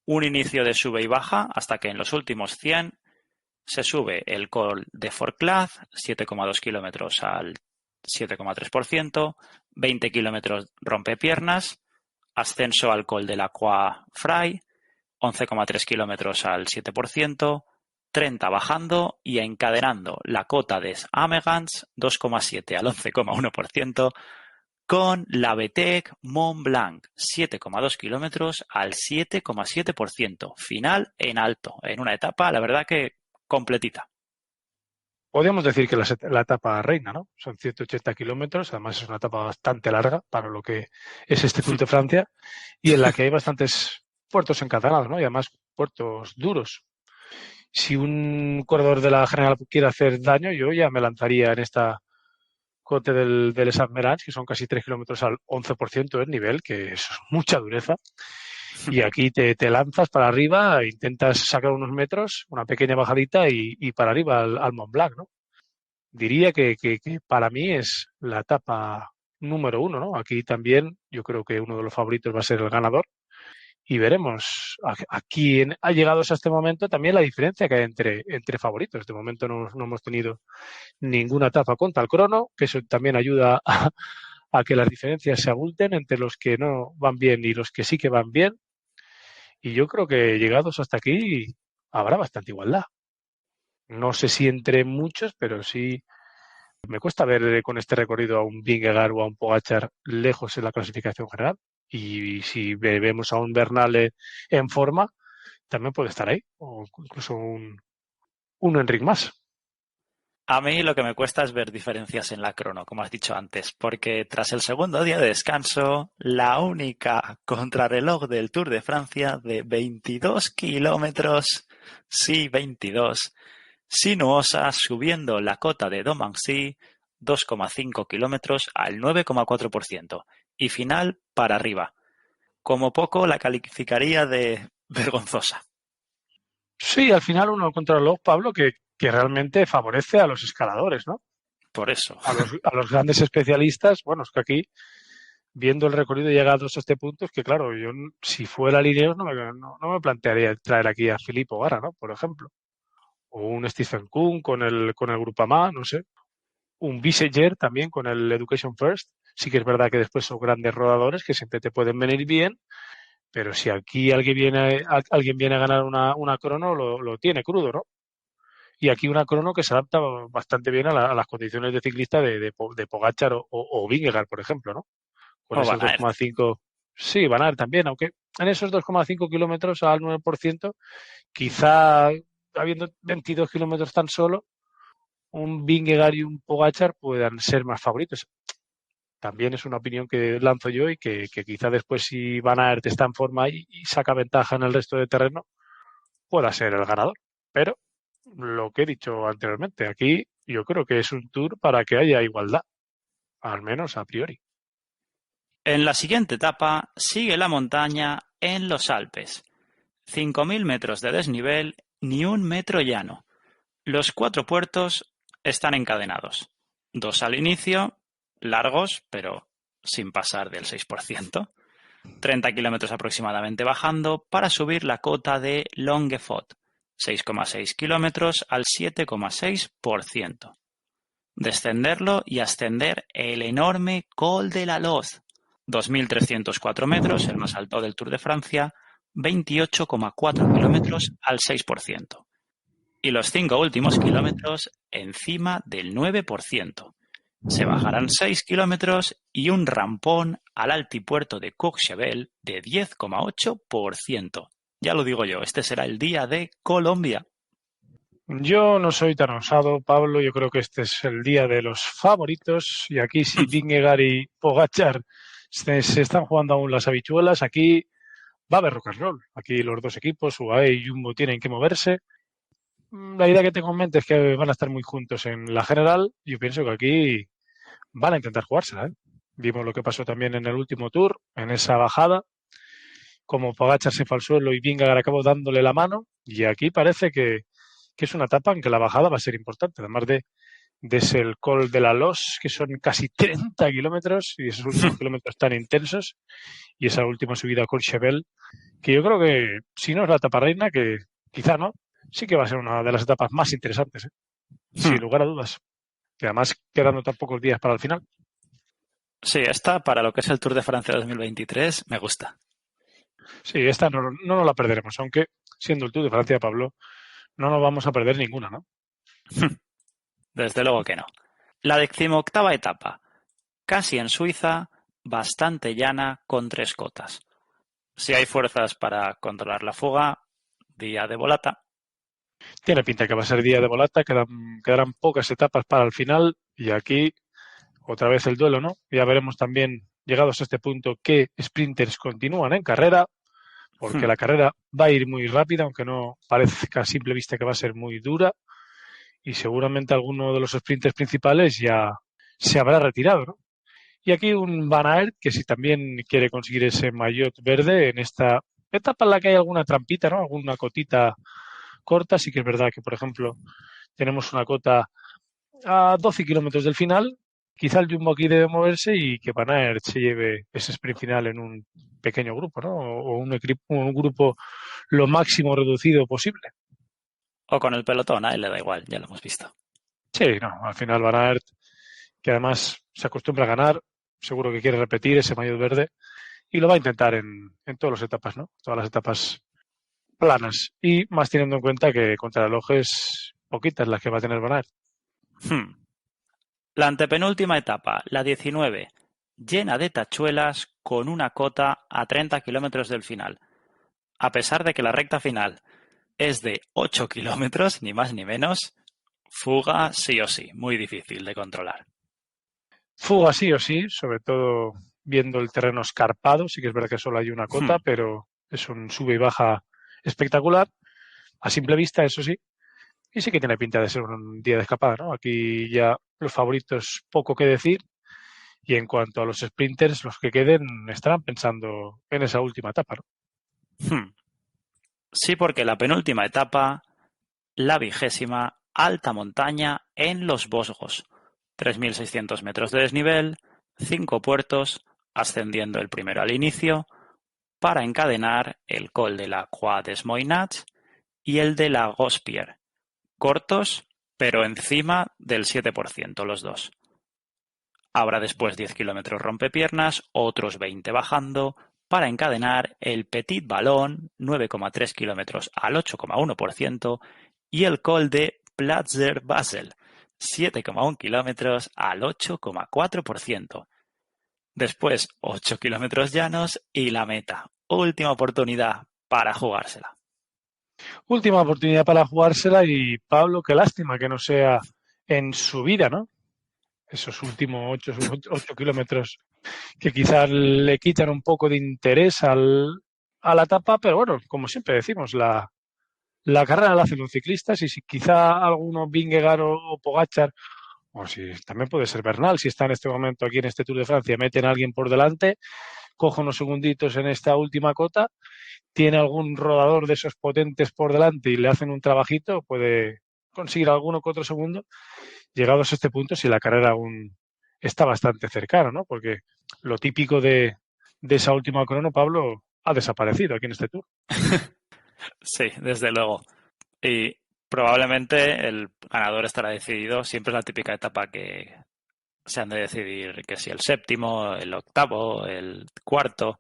Speaker 1: un inicio de sube y baja hasta que en los últimos 100 se sube el Col de Forclaz, 7,2 kilómetros al 7,3%, 20 kilómetros rompepiernas, ascenso al Col de la Croix Fray, 11,3 kilómetros al 7%, 30 bajando y encadenando la cota de Amegans, 2,7 al 11,1%, con la Betec Mont Blanc, 7,2 kilómetros al 7,7%. Final en alto, en una etapa, la verdad que completita.
Speaker 2: Podríamos decir que la etapa reina, ¿no? Son 180 kilómetros, además es una etapa bastante larga para lo que es este Tour de Francia y en la que hay bastantes puertos encadenados, ¿no? Y además puertos duros. Si un corredor de la general quiere hacer daño, yo ya me lanzaría en esta cote del Sant Merange, que son casi 3 kilómetros al 11% del nivel, que es mucha dureza. Y aquí te lanzas para arriba, intentas sacar unos metros, una pequeña bajadita y para arriba al Mont Blanc, ¿no? Diría que para mí es la etapa número uno, ¿no? Aquí también yo creo que uno de los favoritos va a ser el ganador y veremos aquí ha llegado hasta este momento también la diferencia que hay entre favoritos. De momento no hemos tenido ninguna etapa contra el crono, que eso también ayuda a que las diferencias se abulten entre los que no van bien y los que sí que van bien. Y yo creo que llegados hasta aquí habrá bastante igualdad. No sé si entre muchos, pero sí me cuesta ver con este recorrido a un Vingegaard o a un Pogačar lejos en la clasificación general. Y si vemos a un Bernal en forma, también puede estar ahí. O incluso un Enric Mas.
Speaker 1: A mí lo que me cuesta es ver diferencias en la crono, como has dicho antes, porque tras el segundo día de descanso, la única contrarreloj del Tour de Francia de 22 kilómetros, sí, 22, sinuosa, subiendo la cota de Domancy, 2,5 kilómetros al 9,4%, y final para arriba. Como poco la calificaría de vergonzosa.
Speaker 2: Sí, al final uno contrarreloj, Pablo, que realmente favorece a los escaladores, ¿no?
Speaker 1: Por eso.
Speaker 2: A los grandes especialistas, bueno, es que aquí, viendo el recorrido llegados a este punto, es que claro, yo si fuera Lineos no me plantearía traer aquí a Filippo Gara, ¿no? Por ejemplo. O un Stephen Kuhn con el Groupama, no sé. Un Viseger también con el Education First. Sí que es verdad que después son grandes rodadores que siempre te pueden venir bien, pero si aquí alguien viene a ganar una crono, lo tiene crudo, ¿no? Y aquí una crono que se adapta bastante bien a las condiciones de ciclista de Pogačar o Vingegaard, por ejemplo, ¿no? Con
Speaker 1: O
Speaker 2: esos
Speaker 1: Van Aert.
Speaker 2: 2,5. Sí, Van Aert también, aunque en esos 2,5 kilómetros al 9%, quizá habiendo 22 kilómetros tan solo, un Vingegaard y un Pogačar puedan ser más favoritos. También es una opinión que lanzo yo y que quizá después si Van Aert está en forma y saca ventaja en el resto de terreno, pueda ser el ganador. Pero lo que he dicho anteriormente, aquí yo creo que es un tour para que haya igualdad, al menos a priori.
Speaker 1: En la siguiente etapa sigue la montaña en los Alpes. 5.000 metros de desnivel, ni un metro llano. Los 4 puertos están encadenados. 2 al inicio, largos, pero sin pasar del 6%. 30 kilómetros aproximadamente bajando para subir la cota de Longuefort. 6,6 kilómetros al 7,6%. Descenderlo y ascender el enorme Col de la Loze. 2.304 metros, el más alto del Tour de Francia, 28,4 kilómetros al 6%. Y los 5 últimos kilómetros encima del 9%. Se bajarán 6 kilómetros y un rampón al altipuerto de Courchevel de 10,8%. Ya lo digo yo, este será el día de Colombia.
Speaker 2: Yo no soy tan osado, Pablo. Yo creo que este es el día de los favoritos. Y aquí, si Vingegaard y Pogačar se están jugando aún las habichuelas, aquí va a haber rock and roll. Aquí los dos equipos, UAE y Jumbo, tienen que moverse. La idea que tengo en mente es que van a estar muy juntos en la general. Yo pienso que aquí van a intentar jugársela, ¿eh? Vimos lo que pasó también en el último tour, en esa bajada, como Pogačar se fue al suelo y Vingegaard acabó dándole la mano. Y aquí parece que es una etapa en que la bajada va a ser importante, además de ese el Col de la Loze, que son casi 30 kilómetros y esos últimos kilómetros tan intensos, y esa última subida a Courchevel, que yo creo que, si no es la etapa reina, que quizá no, sí que va a ser una de las etapas más interesantes, ¿eh? Sin lugar a dudas. que además quedando tan pocos días para el final.
Speaker 1: Sí, esta para lo que es el Tour de Francia 2023 me gusta.
Speaker 2: Sí, esta no nos la perderemos, aunque siendo el Tour de Francia, Pablo, no nos vamos a perder ninguna, ¿no?
Speaker 1: Desde luego que no. La 18ª etapa, casi en Suiza, bastante llana con 3 cotas. Si hay fuerzas para controlar la fuga, día de volata.
Speaker 2: Tiene pinta que va a ser día de volata, quedarán pocas etapas para el final y aquí otra vez el duelo, ¿no? Ya veremos también, llegados a este punto, qué sprinters continúan en carrera, porque la carrera va a ir muy rápida, aunque no parezca a simple vista que va a ser muy dura, y seguramente alguno de los sprinters principales ya se habrá retirado, ¿no? Y aquí un Van Aert que si también quiere conseguir ese maillot verde en esta etapa en la que hay alguna trampita, ¿no? Alguna cotita corta, sí que es verdad que, por ejemplo, tenemos una cota a 12 kilómetros del final. Quizá el Jumbo aquí debe moverse y que Van Aert se lleve ese sprint final en un pequeño grupo, ¿no? O un grupo lo máximo reducido posible.
Speaker 1: O con el pelotón, a él le da igual, ya lo hemos visto.
Speaker 2: Sí, no, al final Van Aert, que además se acostumbra a ganar, seguro que quiere repetir ese maillot verde y lo va a intentar en todas las etapas, ¿no? Todas las etapas planas. Y más teniendo en cuenta que contrarrelojes poquitas las que va a tener Van Aert.
Speaker 1: Hmm. La antepenúltima etapa, la 19, llena de tachuelas con una cota a 30 kilómetros del final. A pesar de que la recta final es de 8 kilómetros, ni más ni menos, fuga sí o sí, muy difícil de controlar.
Speaker 2: Fuga sí o sí, sobre todo viendo el terreno escarpado. Sí que es verdad que solo hay una cota,
Speaker 1: Hmm.
Speaker 2: pero es un sube y baja espectacular. A simple vista, eso sí. Y sí que tiene pinta de ser un día de escapada, ¿no? Aquí ya los favoritos, poco que decir. Y en cuanto a los sprinters, los que queden estarán pensando en esa última etapa, ¿no?
Speaker 1: Hmm. Sí, porque la penúltima etapa, la 20ª, alta montaña en los Vosgos. 3.600 metros de desnivel, 5 puertos, ascendiendo el primero al inicio, para encadenar el col de la Croix des Moynats y el de la Gospierre, cortos, pero encima del 7% los dos. Habrá después 10 kilómetros rompepiernas, otros 20 bajando, para encadenar el Petit Ballon, 9,3 kilómetros al 8,1%, y el col de Platzer Basel, 7,1 kilómetros al 8,4%. Después 8 kilómetros llanos y la meta. Última oportunidad para jugársela.
Speaker 2: Última oportunidad para jugársela y Pablo, qué lástima que no sea en su vida, ¿no? Esos últimos 8 kilómetros que quizás le quitan un poco de interés a la etapa, pero bueno, como siempre decimos, la carrera la hacen los ciclistas y si quizá alguno Vingegaard o Pogačar, o si también puede ser Bernal, si está en este momento aquí en este Tour de Francia, meten a alguien por delante, coge unos segunditos en esta última cota, tiene algún rodador de esos potentes por delante y le hacen un trabajito, puede conseguir alguno que otro segundo. Llegados a este punto, si la carrera aún está bastante cercana, ¿no? Porque lo típico de esa última crono, Pablo, ha desaparecido aquí en este Tour.
Speaker 1: Sí, desde luego. Y probablemente el ganador estará decidido. Siempre es la típica etapa que se han de decidir que si el séptimo, el octavo, el cuarto.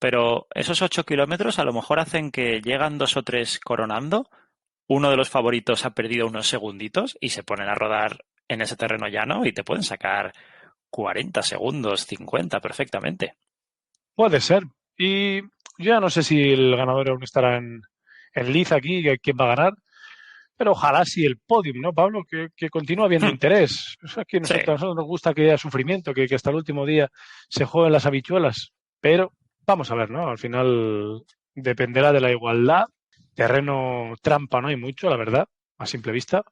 Speaker 1: Pero esos 8 kilómetros a lo mejor hacen que llegan 2 o 3 coronando. Uno de los favoritos ha perdido unos segunditos y se ponen a rodar en ese terreno llano y te pueden sacar 40 segundos, 50 perfectamente.
Speaker 2: Puede ser. Y yo ya no sé si el ganador aún estará en liza aquí, quién va a ganar, pero ojalá sí el podium, ¿no, Pablo? Que continúe habiendo interés. O sea, que
Speaker 1: Sí,
Speaker 2: a nosotros nos gusta que haya sufrimiento, que hasta el último día se jueguen las habichuelas. Pero vamos a ver, ¿no? Al final dependerá de la igualdad. Terreno trampa no hay mucho, la verdad, a simple vista.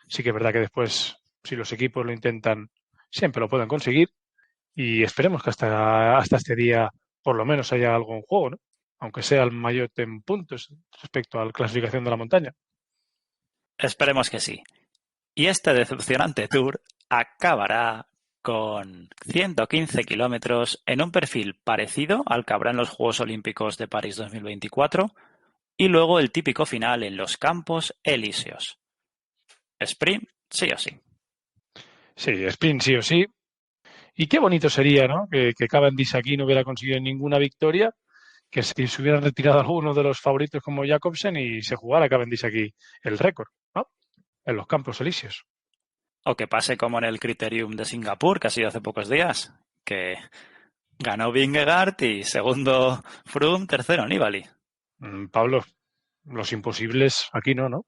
Speaker 2: Sí que es verdad que después, si los equipos lo intentan, siempre lo pueden conseguir. Y esperemos que hasta este día por lo menos haya algo en juego, ¿no? Aunque sea el mayor en puntos respecto a la clasificación de la montaña.
Speaker 1: esperemos que sí. Y este decepcionante tour acabará con 115 kilómetros en un perfil parecido al que habrá en los Juegos Olímpicos de París 2024 y luego el típico final en los Campos Elíseos. Sprint, sí o sí.
Speaker 2: Sí, sprint sí o sí. Y qué bonito sería, ¿no? Que Cavendish aquí no hubiera conseguido ninguna victoria, que se hubieran retirado algunos de los favoritos como Jacobsen y se jugara Cavendish aquí el récord, ¿no? En los Campos Elíseos.
Speaker 1: O que pase como en el Criterium de Singapur, que ha sido hace pocos días, que ganó Vingegaard y segundo Froome, tercero Nibali.
Speaker 2: Pablo, los imposibles aquí no, ¿no?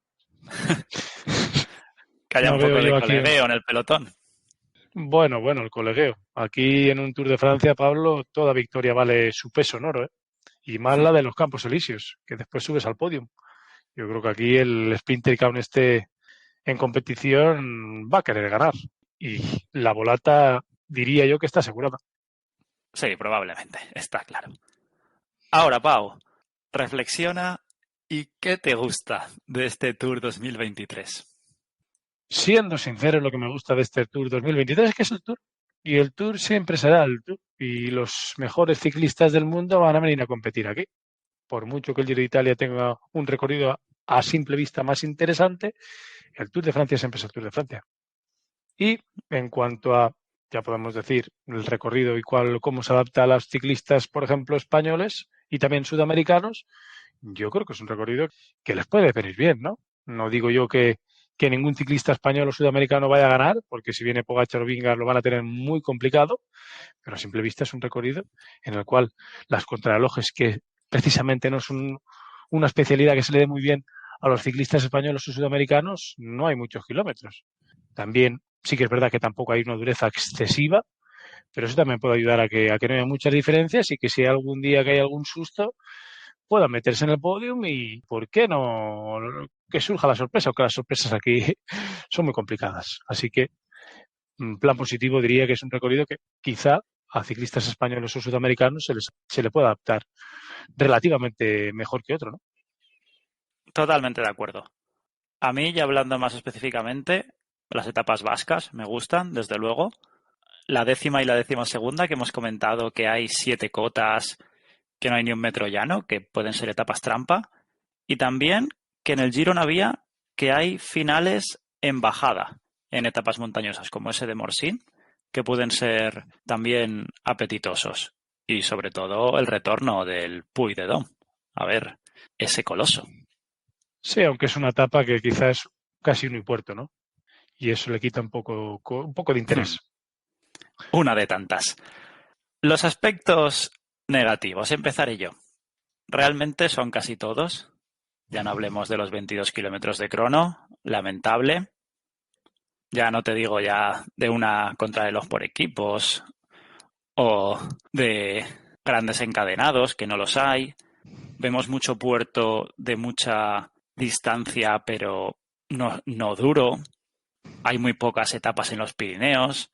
Speaker 1: Que haya
Speaker 2: No
Speaker 1: un
Speaker 2: veo
Speaker 1: poco de
Speaker 2: yo aquí.
Speaker 1: colegueo en el pelotón.
Speaker 2: Bueno, el colegueo. Aquí en un Tour de Francia, Pablo, toda victoria vale su peso en oro, ¿eh? Y más la de los Campos Elíseos, que después subes al podio. Yo creo que aquí el sprinter que aún esté en competición va a querer ganar. Y la volata diría yo que está asegurada.
Speaker 1: Sí, probablemente, está claro. Ahora, Pau, reflexiona y ¿qué te gusta de este Tour 2023?
Speaker 2: Siendo sincero, lo que me gusta de este Tour 2023 es que es el Tour. Y el Tour siempre será el Tour. Y los mejores ciclistas del mundo van a venir a competir aquí. Por mucho que el Giro de Italia tenga un recorrido a simple vista más interesante, el Tour de Francia siempre es el Tour de Francia. Y en cuanto a, ya podemos decir, el recorrido y cómo se adapta a los ciclistas, por ejemplo, españoles y también sudamericanos, yo creo que es un recorrido que les puede venir bien, ¿no? No digo yo que ningún ciclista español o sudamericano vaya a ganar, porque si viene Pogacar o Vingegaard lo van a tener muy complicado, pero a simple vista es un recorrido en el cual las contrarrelojes, que precisamente no son una especialidad que se le dé muy bien a los ciclistas españoles o sudamericanos, no hay muchos kilómetros. También sí que es verdad que tampoco hay una dureza excesiva, pero eso también puede ayudar a que no haya muchas diferencias y que si hay algún día que hay algún susto, puedan meterse en el podium y, ¿por qué no? Que surja la sorpresa, aunque las sorpresas aquí son muy complicadas. Así que, en plan positivo, diría que es un recorrido que quizá a ciclistas españoles o sudamericanos se le puede adaptar relativamente mejor que otro, ¿no?
Speaker 1: Totalmente de acuerdo. A mí, ya hablando más específicamente, las etapas vascas me gustan, desde luego. La décima y la décima segunda, que hemos comentado que hay 7 cotas, que no hay ni un metro llano, que pueden ser etapas trampa. Y también que en el Giro Navía que hay finales en bajada, en etapas montañosas, como ese de Morsin, que pueden ser también apetitosos. Y sobre todo el retorno del Puy de Dom. A ver, ese coloso.
Speaker 2: Sí, aunque es una etapa que quizás es casi un puerto, ¿no? Y eso le quita un poco de interés.
Speaker 1: Una de tantas. Los aspectos negativos, empezaré yo. Realmente son casi todos. Ya no hablemos de los 22 kilómetros de crono, lamentable. Ya no te digo ya de una contrarreloj por equipos o de grandes encadenados, que no los hay. Vemos mucho puerto de mucha distancia, pero no duro. Hay muy pocas etapas en los Pirineos.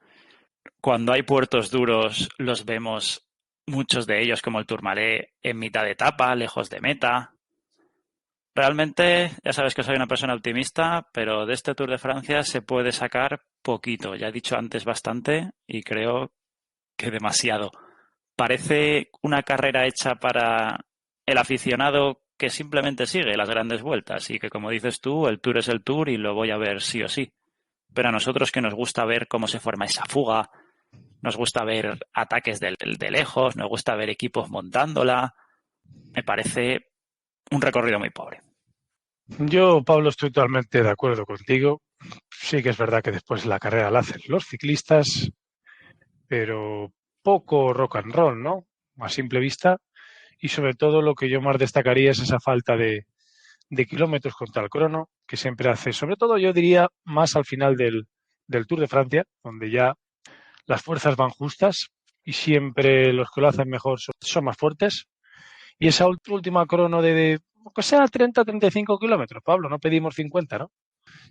Speaker 1: Cuando hay puertos duros, los vemos muchos de ellos, como el Tourmalet, en mitad de etapa, lejos de meta. Realmente, ya sabes que soy una persona optimista, pero de este Tour de Francia se puede sacar poquito. Ya he dicho antes bastante y creo que demasiado. Parece una carrera hecha para el aficionado que simplemente sigue las grandes vueltas y que, como dices tú, el Tour es el Tour y lo voy a ver sí o sí. Pero a nosotros que nos gusta ver cómo se forma esa fuga, nos gusta ver ataques de lejos, nos gusta ver equipos montándola, me parece un recorrido muy pobre.
Speaker 2: Yo, Pablo, estoy totalmente de acuerdo contigo. Sí que es verdad que después la carrera la hacen los ciclistas, pero poco rock and roll, ¿no? A simple vista. Y sobre todo lo que yo más destacaría es esa falta de kilómetros contra el crono, que siempre hace, sobre todo yo diría más al final del Tour de Francia, donde ya las fuerzas van justas y siempre los que lo hacen mejor son más fuertes. Y esa última crono que sea 30-35 kilómetros, Pablo, no pedimos 50, ¿no?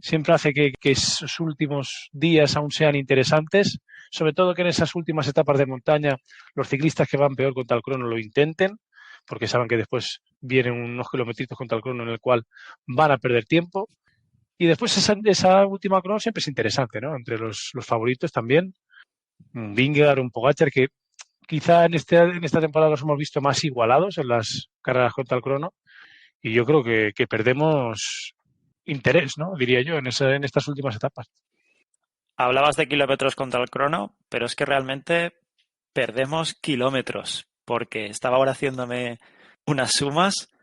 Speaker 2: Siempre hace que esos últimos días aún sean interesantes, sobre todo que en esas últimas etapas de montaña los ciclistas que van peor contra el crono lo intenten, porque saben que después vienen unos kilometritos contra el crono en el cual van a perder tiempo. Y después esa última crono siempre es interesante, ¿no? Entre los favoritos también, un Vingegaard, un Pogacar, que quizá en esta temporada los hemos visto más igualados en las carreras contra el crono, y yo creo que perdemos interés, ¿no? Diría yo, en estas últimas etapas.
Speaker 1: Hablabas de kilómetros contra el crono, pero es que realmente perdemos kilómetros, porque estaba ahora haciéndome unas sumas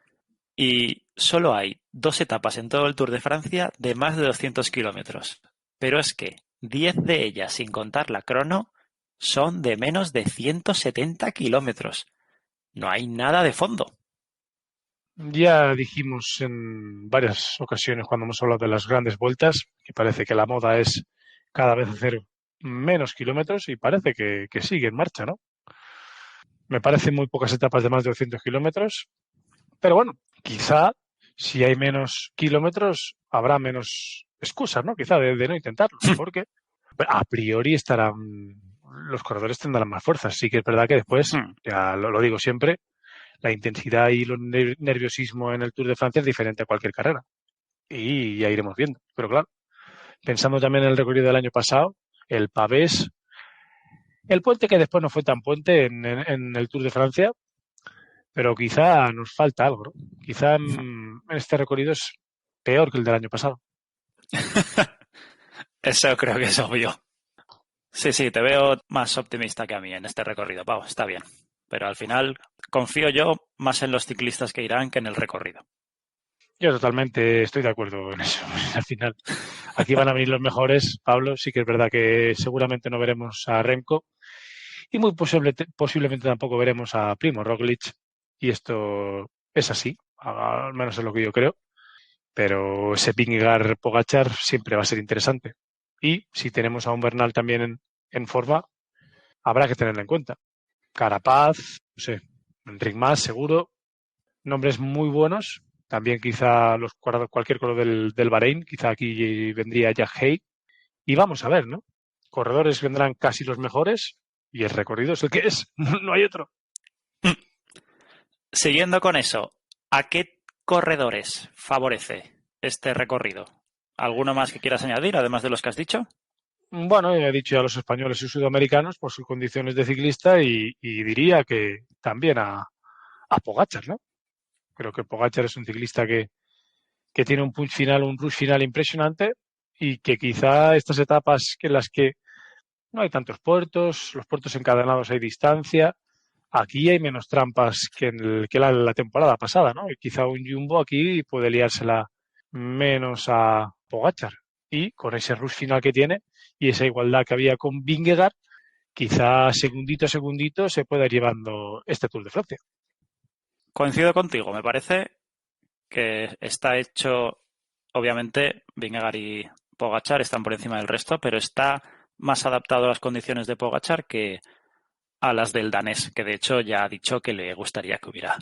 Speaker 1: y solo hay 2 etapas en todo el Tour de Francia de más de 200 kilómetros. Pero es que 10 de ellas, sin contar la crono, son de menos de 170 kilómetros. No hay nada de fondo.
Speaker 2: Ya dijimos en varias ocasiones cuando hemos hablado de las grandes vueltas que parece que la moda es cada vez hacer menos kilómetros y parece que sigue en marcha, ¿no? Me parecen muy pocas etapas de más de 200 kilómetros, pero bueno, quizá si hay menos kilómetros habrá menos excusas, ¿no? Quizá de no intentarlo, porque a priori estarán, los corredores tendrán más fuerza. Sí que es verdad que después, ya lo digo siempre, la intensidad y el nerviosismo en el Tour de Francia es diferente a cualquier carrera. Y ya iremos viendo. Pero claro, pensando también en el recorrido del año pasado, el Pavés, el puente que después no fue tan puente en el Tour de Francia, pero quizá nos falta algo, ¿no? Quizá en este recorrido es peor que el del año pasado.
Speaker 1: Eso creo que es obvio. Sí, sí, te veo más optimista que a mí en este recorrido, Pau, está bien. Pero al final confío yo más en los ciclistas que irán que en el recorrido.
Speaker 2: Yo totalmente estoy de acuerdo en eso. Al final, aquí van a venir los mejores, Pablo. Sí que es verdad que seguramente no veremos a Remco y muy posiblemente tampoco veremos a Primo Roglic. Y esto es así, al menos es lo que yo creo. Pero ese Vingegaard-Pogačar siempre va a ser interesante. Y si tenemos a un Bernal también en forma, habrá que tenerlo en cuenta. Carapaz, no sé, Enric Mas, seguro, nombres muy buenos. También quizá cualquier color del Bahrein, quizá aquí vendría Jack Hay. Y vamos a ver, ¿no? Corredores vendrán casi los mejores y el recorrido es el que es, no hay otro.
Speaker 1: Siguiendo con eso, ¿a qué corredores favorece este recorrido? ¿Alguno más que quieras añadir, además de los que has dicho?
Speaker 2: Bueno, he dicho ya a los españoles y sudamericanos por sus condiciones de ciclista y diría que también a Pogačar, ¿no? Creo que Pogačar es un ciclista que tiene un punch final, un rush final impresionante y que quizá estas etapas en las que no hay tantos puertos, los puertos encadenados hay distancia, aquí hay menos trampas que la temporada pasada, ¿no? Y quizá un Jumbo aquí puede liársela menos a Pogačar y con ese rush final que tiene y esa igualdad que había con Vingegaard, quizá segundito a segundito se pueda ir llevando este Tour de Francia.
Speaker 1: Coincido contigo, me parece que está hecho, obviamente, Vingegaard y Pogačar están por encima del resto, pero está más adaptado a las condiciones de Pogačar que a las del danés, que de hecho ya ha dicho que le gustaría que hubiera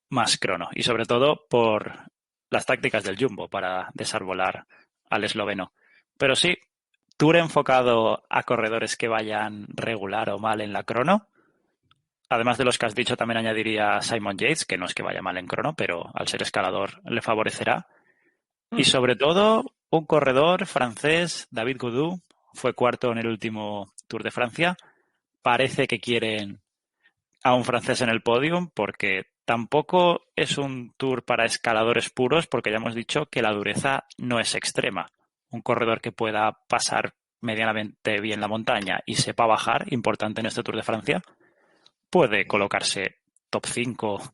Speaker 1: más crono, y sobre todo por las tácticas del Jumbo para desarbolar al esloveno. Pero sí, tour enfocado a corredores que vayan regular o mal en la crono. Además de los que has dicho, también añadiría a Simon Yates, que no es que vaya mal en crono, pero al ser escalador le favorecerá. Y sobre todo, un corredor francés, David Gaudu, fue cuarto en el último Tour de Francia. Parece que quieren a un francés en el podium porque tampoco es un tour para escaladores puros porque ya hemos dicho que la dureza no es extrema. Un corredor que pueda pasar medianamente bien la montaña y sepa bajar, importante en este Tour de Francia, puede colocarse top 5.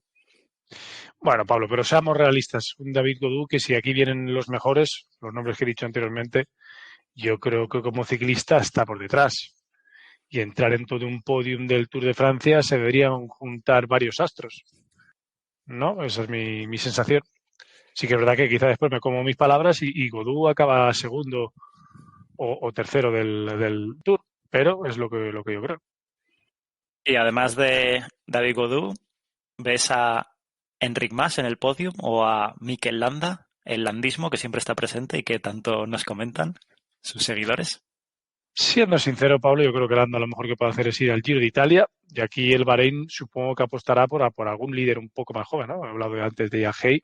Speaker 2: Bueno, Pablo, pero seamos realistas. Un David Gaudu que si aquí vienen los mejores, los nombres que he dicho anteriormente, yo creo que como ciclista está por detrás. Y entrar en todo un podium del Tour de Francia se deberían juntar varios astros. ¿No? Esa es mi sensación. Sí que es verdad que quizá después me como mis palabras y Godú acaba segundo o tercero del Tour, pero es lo que yo creo.
Speaker 1: Y además de David Gaudu, ¿ves a Enric Mas en el podium o a Mikel Landa, el landismo que siempre está presente y que tanto nos comentan sus seguidores?
Speaker 2: Siendo sincero, Pablo, yo creo que Landa lo mejor que puede hacer es ir al Giro de Italia y aquí el Bahrein supongo que apostará por algún líder un poco más joven, ¿no? He hablado antes de Yahey.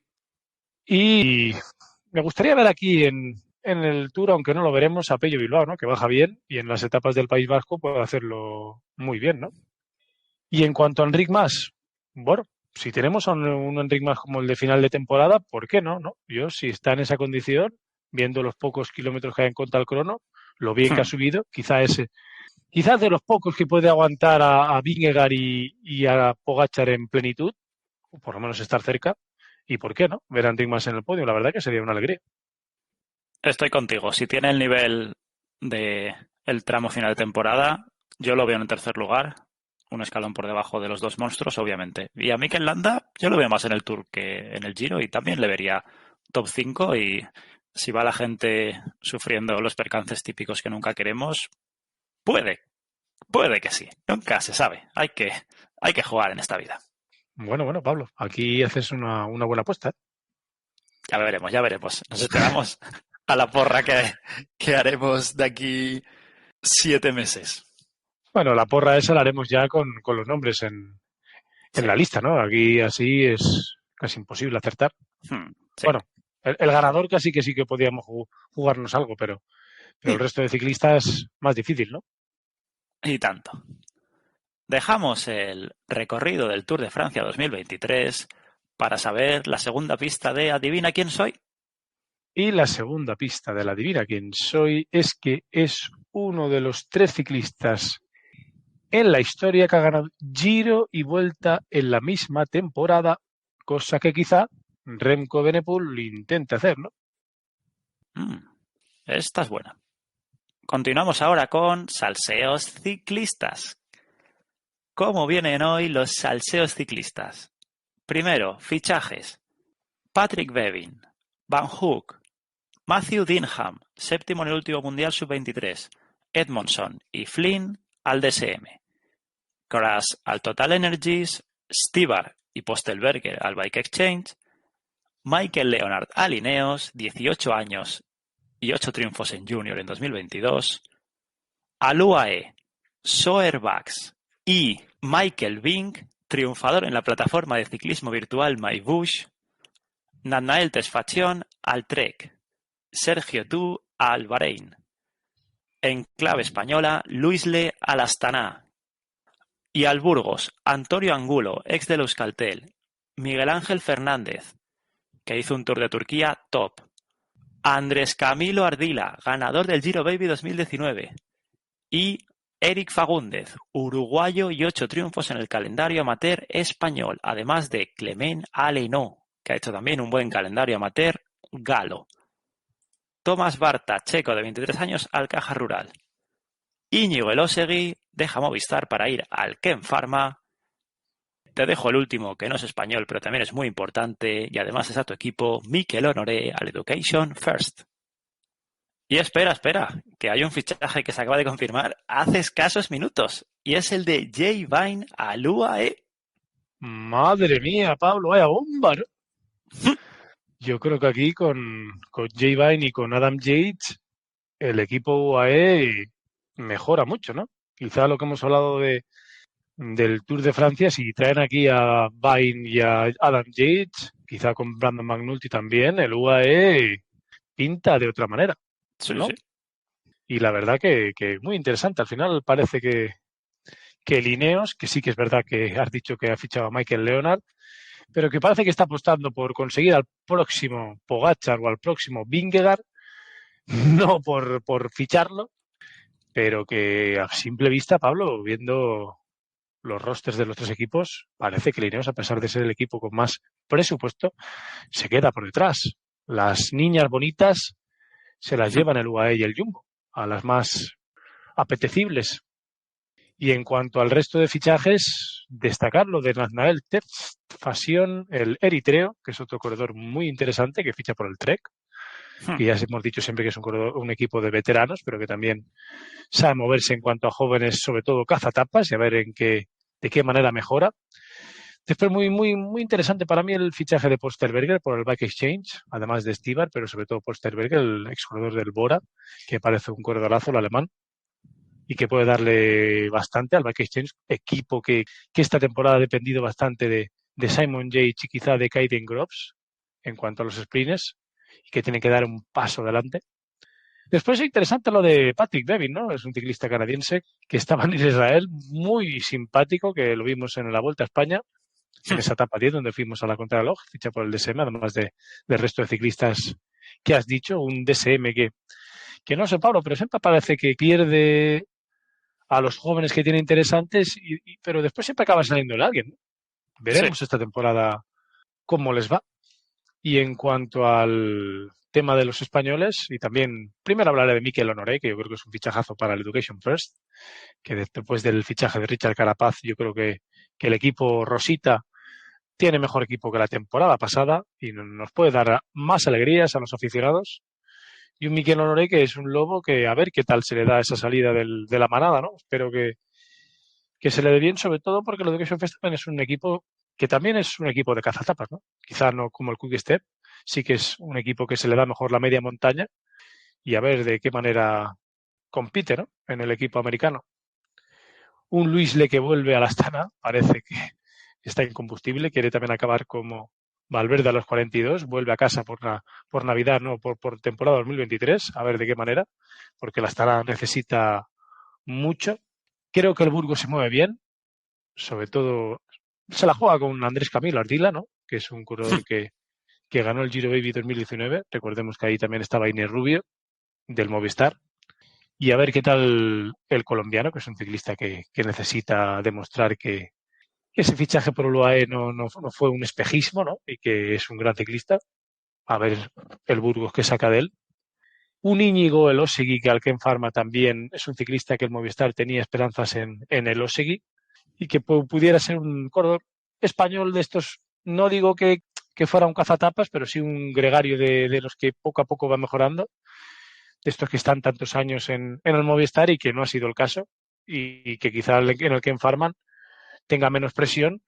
Speaker 2: Y me gustaría ver aquí en el Tour, aunque no lo veremos, a Pello Bilbao, ¿no? Que baja bien y en las etapas del País Vasco puede hacerlo muy bien, ¿no? Y en cuanto a Enric Mas, bueno, si tenemos a un Enric Mas como el de final de temporada, ¿por qué no? Yo, si está en esa condición, viendo los pocos kilómetros que hay en contra del crono, lo bien que ha subido, quizás de los pocos que puede aguantar a Vingegaard y a Pogačar en plenitud, o por lo menos estar cerca, y por qué no, ver a Enric Mas en el podio, la verdad que sería una alegría.
Speaker 1: Estoy contigo. Si tiene el nivel de el tramo final de temporada, yo lo veo en el tercer lugar, un escalón por debajo de los dos monstruos, obviamente. Y a Mikel Landa, yo lo veo más en el Tour que en el Giro y también le vería top 5 y si va la gente sufriendo los percances típicos que nunca queremos, puede, puede que sí. Nunca se sabe. Hay que jugar en esta vida.
Speaker 2: Bueno, Pablo, aquí haces una buena apuesta, ¿eh?
Speaker 1: Ya veremos, ya veremos. Nos esperamos a la porra que haremos de aquí 7 meses.
Speaker 2: Bueno, la porra esa la haremos ya con los nombres en
Speaker 1: Sí.
Speaker 2: la lista, ¿no? Aquí así es casi imposible acertar.
Speaker 1: Sí.
Speaker 2: Bueno, el ganador casi que sí que podíamos jugarnos algo, pero el resto de ciclistas más difícil, ¿no?
Speaker 1: Y tanto. Dejamos el recorrido del Tour de Francia 2023 para saber la segunda pista de Adivina quién soy.
Speaker 2: Y la segunda pista de la Adivina quién soy es que es uno de los 3 ciclistas en la historia que ha ganado Giro y Vuelta en la misma temporada, cosa que quizá Remco Evenepoel intente hacer, ¿no?
Speaker 1: Esta es buena. Continuamos ahora con salseos ciclistas. ¿Cómo vienen hoy los salseos ciclistas? Primero, fichajes. Patrick Bevin, Van Hoek, Matthew Dinham, séptimo en el último Mundial Sub-23, Edmondson y Flynn al DSM. Crash al Total Energies, Stibar y Postelberger al Bike Exchange, Michael Leonard a Ineos, 18 años y 8 triunfos en Junior en 2022, al UAE, Soerbax y Michael Vink, triunfador en la plataforma de ciclismo virtual MyBush, Nathanael Tesfazion al Trek, Sergio Tu al Bahrein. En clave española, Luisle al Astana. Y al Burgos, Antonio Angulo, ex del Euskaltel, Miguel Ángel Fernández, que hizo un Tour de Turquía top, Andrés Camilo Ardila, ganador del Giro Baby 2019, y Eric Fagúndez, uruguayo y 8 triunfos en el calendario amateur español, además de Clement Aleno, que ha hecho también un buen calendario amateur galo. Tomás Barta, checo de 23 años, al Caja Rural. Íñigo Elósegui deja Movistar para ir al Ken Pharma. Te dejo el último, que no es español, pero también es muy importante, y además es a tu equipo, Mikel Honoré, al Education First. Y espera, que hay un fichaje que se acaba de confirmar hace escasos minutos, y es el de Jay Vine al UAE.
Speaker 2: Madre mía, Pablo, vaya bomba, ¿no? Yo creo que aquí con Jay Vine y con Adam Yates, el equipo UAE mejora mucho, ¿no? Quizá lo que hemos hablado del Tour de Francia, si traen aquí a Vine y a Adam Yates, quizá con Brandon McNulty también, el UAE pinta de otra manera, ¿no?
Speaker 1: Sí.
Speaker 2: Y la verdad que muy interesante. Al final parece que el Ineos, que sí que es verdad que has dicho que ha fichado a Michael Leonard, pero que parece que está apostando por conseguir al próximo Pogačar o al próximo Vingegaard, no por ficharlo, pero que a simple vista, Pablo, viendo los rosters de los 3 equipos, parece que el Ineos, a pesar de ser el equipo con más presupuesto, se queda por detrás. Las niñas bonitas se las llevan el UAE y el Jumbo, a las más apetecibles. Y en cuanto al resto de fichajes, destacar lo de Nathanael Tesfazion, el eritreo, que es otro corredor muy interesante que ficha por el Trek, que ya hemos dicho siempre que es un equipo de veteranos, pero que también sabe moverse en cuanto a jóvenes, sobre todo cazatapas, y a ver de qué manera mejora. Después, muy interesante para mí el fichaje de Posterberger por el Bike Exchange, además de Stibar, pero sobre todo Posterberger, el ex corredor del Bora, que parece un corredorazo, el alemán, y que puede darle bastante al Bike Exchange, equipo que esta temporada ha dependido bastante de Simon Yates y quizá de Kaiden Groves en cuanto a los sprints, y que tiene que dar un paso adelante. Después es interesante lo de Patrick Bevin, ¿no? Es un ciclista canadiense que estaba en Israel, muy simpático, que lo vimos en la Vuelta a España, en esa etapa 10, donde fuimos a la contrarreloj, ficha por el DSM, además del resto de ciclistas que has dicho, un DSM que que no sé, Pablo, pero siempre parece que pierde a los jóvenes que tiene interesantes, pero después siempre acaba saliendo alguien, ¿no?
Speaker 1: Sí,
Speaker 2: Veremos esta temporada cómo les va. Y en cuanto al tema de los españoles, y también primero hablaré de Mikel Honoré, que yo creo que es un fichajazo para el Education First, que después del fichaje de Richard Carapaz, yo creo que el equipo Rosita tiene mejor equipo que la temporada pasada y nos puede dar más alegrías a los aficionados. Y un Mikel Honoré que es un lobo que a ver qué tal se le da esa salida de la manada, ¿no? Espero que se le dé bien, sobre todo porque el Education First también es un equipo que también es un equipo de cazatapas, ¿no? Quizá no como el Quick Step, sí que es un equipo que se le da mejor la media montaña y a ver de qué manera compite, ¿no? En el equipo americano. Un Luis Le que vuelve a la Astana, parece que está incombustible, quiere también acabar como Valverde a los 42, vuelve a casa por Navidad, no por temporada 2023, a ver de qué manera, porque la Astana necesita mucho. Creo que el Burgos se mueve bien, sobre todo se la juega con Andrés Camilo Ardila, ¿no? Que es un corredor que ganó el Giro Baby 2019. Recordemos que ahí también estaba Inés Rubio, del Movistar. Y a ver qué tal el colombiano, que es un ciclista que necesita demostrar que ese fichaje por el UAE no fue un espejismo, ¿no? Y que es un gran ciclista. A ver el Burgos que saca de él. Un Íñigo Elosegui, que Alken Pharma también es un ciclista que el Movistar tenía esperanzas en Elosegui y que pudiera ser un corredor español de estos, no digo que fuera un cazatapas, pero sí un gregario de los que poco a poco va mejorando, de estos que están tantos años en el Movistar y que no ha sido el caso, y que quizá en el Ken Farman tenga menos presión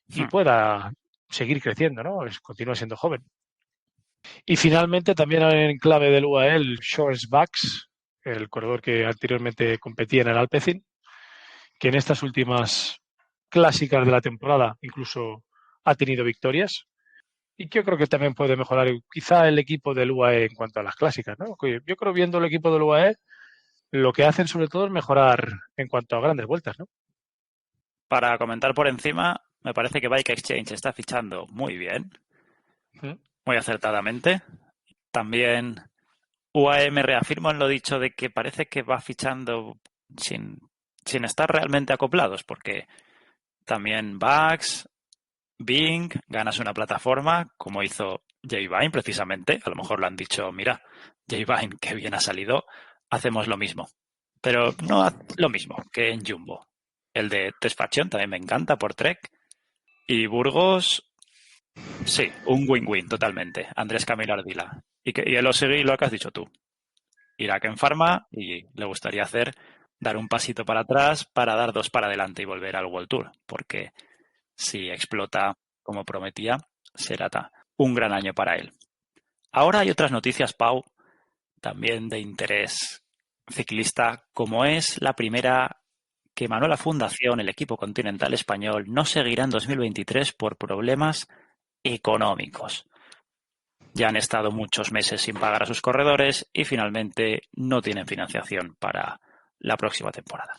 Speaker 2: y pueda seguir creciendo, ¿no? Continúa siendo joven. Y finalmente también en clave del UAE el Shores Bucks, el corredor que anteriormente competía en el Alpecin, que en estas últimas clásicas de la temporada incluso ha tenido victorias y que yo creo que también puede mejorar quizá el equipo del UAE en cuanto a las clásicas, ¿no? Yo creo viendo el equipo del UAE lo que hacen sobre todo es mejorar en cuanto a grandes vueltas, ¿no?
Speaker 1: para comentar por encima, me parece que Bike Exchange está fichando muy bien,
Speaker 2: ¿Mm?
Speaker 1: muy acertadamente. También UAE me reafirmo en lo dicho de que parece que va fichando sin, sin estar realmente acoplados, porque también Bugs, Bing, ganas una plataforma, como hizo J Vine precisamente. A lo mejor lo han dicho, mira, J Vine, que bien ha salido, hacemos lo mismo. Pero no lo mismo que en Jumbo. El de Tesfaction también me encanta por Trek. Y Burgos, sí, un win-win totalmente. Andrés Camilo Ardila. Y él lo sigue lo que has dicho tú. Irak en Pharma y le gustaría dar un pasito para atrás para dar dos para adelante y volver al World Tour. Porque si explota como prometía, será un gran año para él. Ahora hay otras noticias, Pau, también de interés ciclista, como es la primera que Manuela Fundación, el equipo continental español, no seguirá en 2023 por problemas económicos. Ya han estado muchos meses sin pagar a sus corredores y finalmente no tienen financiación para la próxima temporada.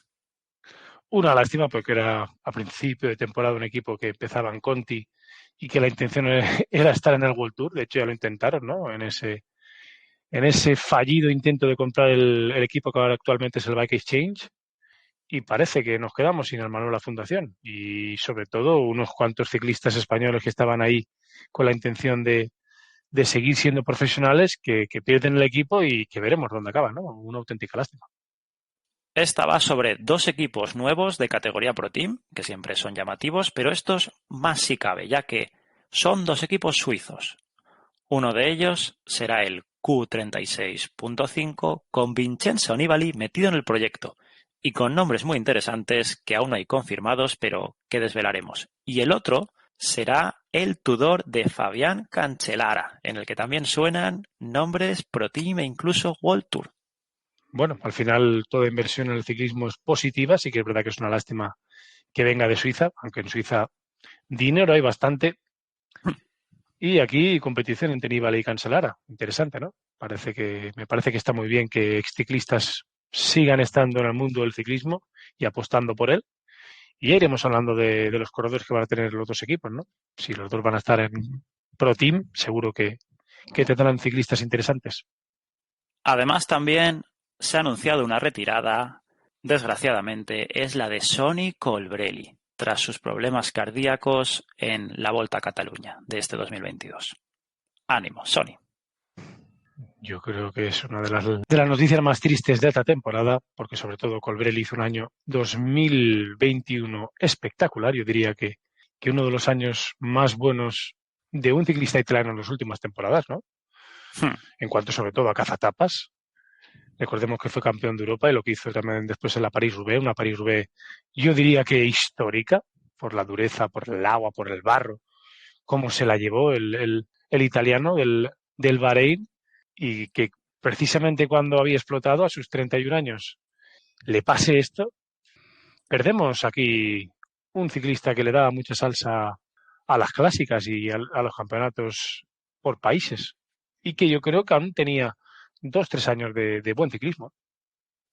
Speaker 2: Una lástima porque era a principio de temporada un equipo que empezaba en Conti y que la intención era estar en el World Tour. De hecho, ya lo intentaron, ¿no? En ese fallido intento de comprar el equipo que ahora actualmente es el Bike Exchange. Y parece que nos quedamos sin el Manuel la Fundación. Y sobre todo unos cuantos ciclistas españoles que estaban ahí con la intención de seguir siendo profesionales que pierden el equipo y que veremos dónde acaban, ¿no? Una auténtica lástima.
Speaker 1: Esta va sobre dos equipos nuevos de categoría Pro Team, que siempre son llamativos, pero estos más si cabe, ya que son dos equipos suizos. Uno de ellos será el Q36.5 con Vincenzo Nibali metido en el proyecto y con nombres muy interesantes que aún no hay confirmados, pero que desvelaremos. Y el otro será el Tudor de Fabián Cancellara, en el que también suenan nombres Pro Team e incluso World Tour.
Speaker 2: Bueno, al final toda inversión en el ciclismo es positiva, sí que es verdad que es una lástima que venga de Suiza, aunque en Suiza dinero hay bastante. Y aquí competición entre Nibali y Cancelara. Interesante, ¿no? Me parece que está muy bien que exciclistas sigan estando en el mundo del ciclismo y apostando por él. Y ya iremos hablando de los corredores que van a tener los dos equipos, ¿no? Si los dos van a estar en Pro Team, seguro que tendrán ciclistas interesantes.
Speaker 1: Además, también se ha anunciado una retirada, desgraciadamente, es la de Sonny Colbrelli, tras sus problemas cardíacos en la Volta a Cataluña de este 2022. Ánimo, Sonny.
Speaker 2: Yo creo que es una de las noticias más tristes de esta temporada, porque sobre todo Colbrelli hizo un año 2021 espectacular. Yo diría que uno de los años más buenos de un ciclista italiano en las últimas temporadas, ¿no? En cuanto sobre todo a cazatapas. Recordemos que fue campeón de Europa y lo que hizo también después en la París-Roubaix, una París-Roubaix yo diría que histórica, por la dureza, por el agua, por el barro, cómo se la llevó el italiano del Bahrein, y que precisamente cuando había explotado a sus 31 años le pase esto. Perdemos aquí un ciclista que le daba mucha salsa a las clásicas y a los campeonatos por países, y que yo creo que aún tenía 2, 3 años de buen ciclismo.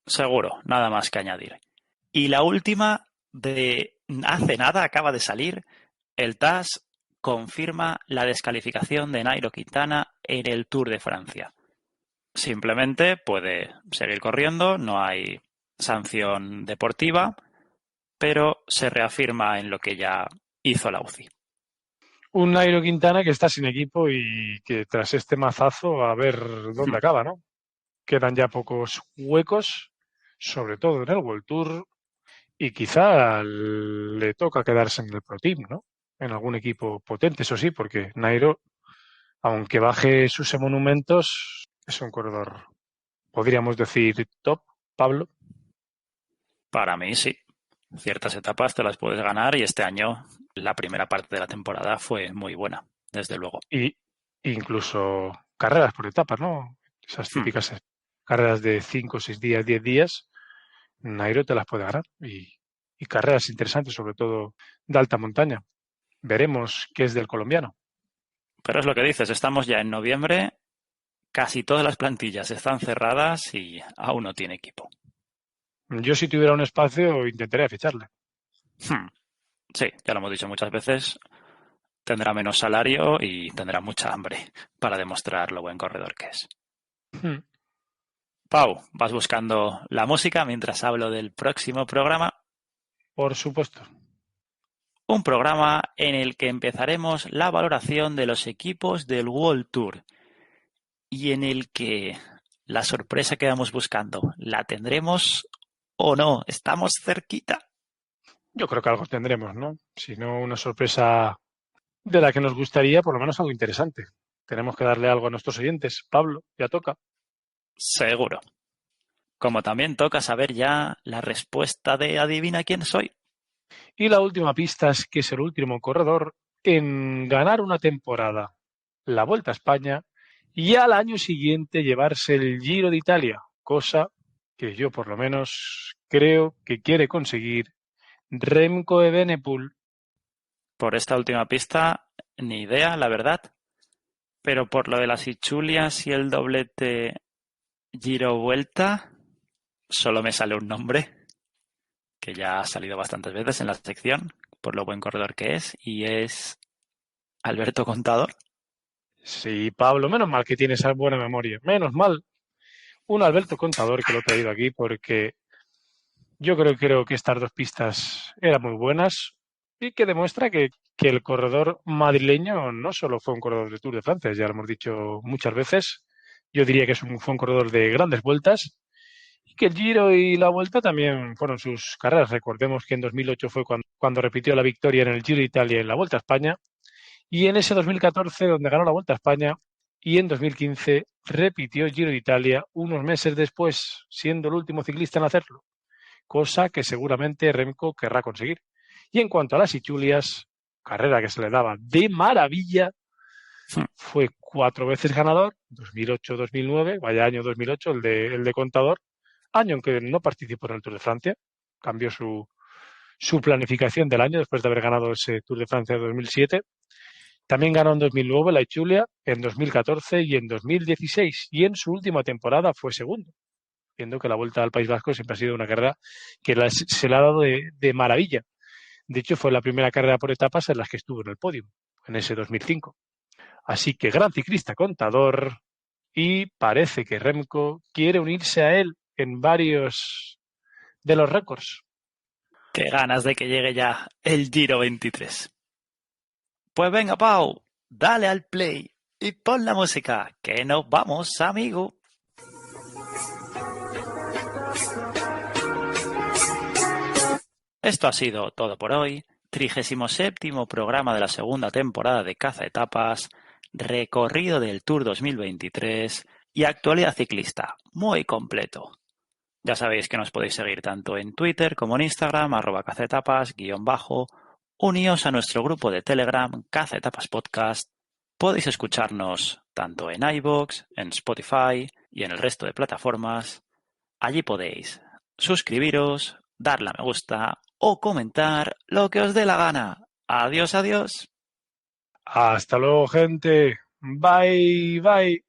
Speaker 1: Seguro, nada más que añadir. Y la última, de hace nada acaba de salir, el TAS confirma la descalificación de Nairo Quintana en el Tour de Francia. Simplemente puede seguir corriendo, no hay sanción deportiva, pero se reafirma en lo que ya hizo la UCI.
Speaker 2: Un Nairo Quintana que está sin equipo y que tras este mazazo a ver dónde acaba, ¿no? Quedan ya pocos huecos, sobre todo en el World Tour, y quizá le toca quedarse en el Pro Team, ¿no? En algún equipo potente, eso sí, porque Nairo, aunque baje sus monumentos, es un corredor, podríamos decir, top, Pablo.
Speaker 1: Para mí sí. Ciertas etapas te las puedes ganar y este año la primera parte de la temporada fue muy buena, desde luego.
Speaker 2: Y incluso carreras por etapas, ¿no? Esas típicas carreras de 5, 6 días, 10 días, Nairo te las puede ganar. Y carreras interesantes, sobre todo de alta montaña. Veremos qué es del colombiano.
Speaker 1: Pero es lo que dices, estamos ya en noviembre, casi todas las plantillas están cerradas y aún no tiene equipo.
Speaker 2: Yo si tuviera un espacio intentaría ficharle.
Speaker 1: Sí, ya lo hemos dicho muchas veces, tendrá menos salario y tendrá mucha hambre para demostrar lo buen corredor que es. Pau, ¿vas buscando la música mientras hablo del próximo programa?
Speaker 2: Por supuesto.
Speaker 1: Un programa en el que empezaremos la valoración de los equipos del World Tour y en el que la sorpresa que vamos buscando, ¿la tendremos o no? ¿Estamos cerquita?
Speaker 2: Yo creo que algo tendremos, ¿no? Si no una sorpresa de la que nos gustaría, por lo menos algo interesante. Tenemos que darle algo a nuestros oyentes. Pablo, ya toca.
Speaker 1: Seguro. Como también toca saber ya la respuesta de adivina quién soy.
Speaker 2: Y la última pista es que es el último corredor en ganar una temporada la Vuelta a España y al año siguiente llevarse el Giro de Italia, cosa que yo por lo menos creo que quiere conseguir Remco Evenepoel.
Speaker 1: Por esta última pista, ni idea, la verdad. Pero por lo de las Ichulias y el doblete Giro Vuelta, solo me sale un nombre que ya ha salido bastantes veces en la sección, por lo buen corredor que es, y es Alberto Contador.
Speaker 2: Sí, Pablo, menos mal que tienes esa buena memoria. Menos mal. Un Alberto Contador que lo he traído aquí porque yo creo que estas dos pistas eran muy buenas y que demuestra que el corredor madrileño no solo fue un corredor de Tour de Francia, ya lo hemos dicho muchas veces. Yo diría que fue un corredor de grandes vueltas y que el Giro y la Vuelta también fueron sus carreras. Recordemos que en 2008 fue cuando repitió la victoria en el Giro de Italia y en la Vuelta a España, y en ese 2014 donde ganó la Vuelta a España, y en 2015 repitió el Giro de Italia unos meses después, siendo el último ciclista en hacerlo, cosa que seguramente Remco querrá conseguir. Y en cuanto a las Ichulias, carrera que se le daba de maravilla, fue 4 veces ganador, 2008-2009, vaya año 2008, el de Contador, año en que no participó en el Tour de Francia, cambió su planificación del año después de haber ganado ese Tour de Francia de 2007. También ganó en 2009 la Ichulia, en 2014 y en 2016, y en su última temporada fue segundo, viendo que la Vuelta al País Vasco siempre ha sido una carrera que se le ha dado de maravilla. De hecho, fue la primera carrera por etapas en las que estuvo en el podio, en ese 2005. Así que gran ciclista Contador, y parece que Remco quiere unirse a él en varios de los récords.
Speaker 1: Qué ganas de que llegue ya el Giro 23. Pues venga, Pau, dale al play y pon la música, que nos vamos, amigo. Esto ha sido todo por hoy. 37º programa de la segunda temporada de Caza Etapas, recorrido del Tour 2023 y actualidad ciclista muy completo. Ya sabéis que nos podéis seguir tanto en Twitter como en Instagram, @cazetapas_, uníos a nuestro grupo de Telegram, Caza Etapas Podcast. Podéis escucharnos tanto en iVoox, en Spotify y en el resto de plataformas. Allí podéis suscribiros, darle a me gusta o comentar lo que os dé la gana. Adiós, adiós.
Speaker 2: Hasta luego, gente. Bye, bye.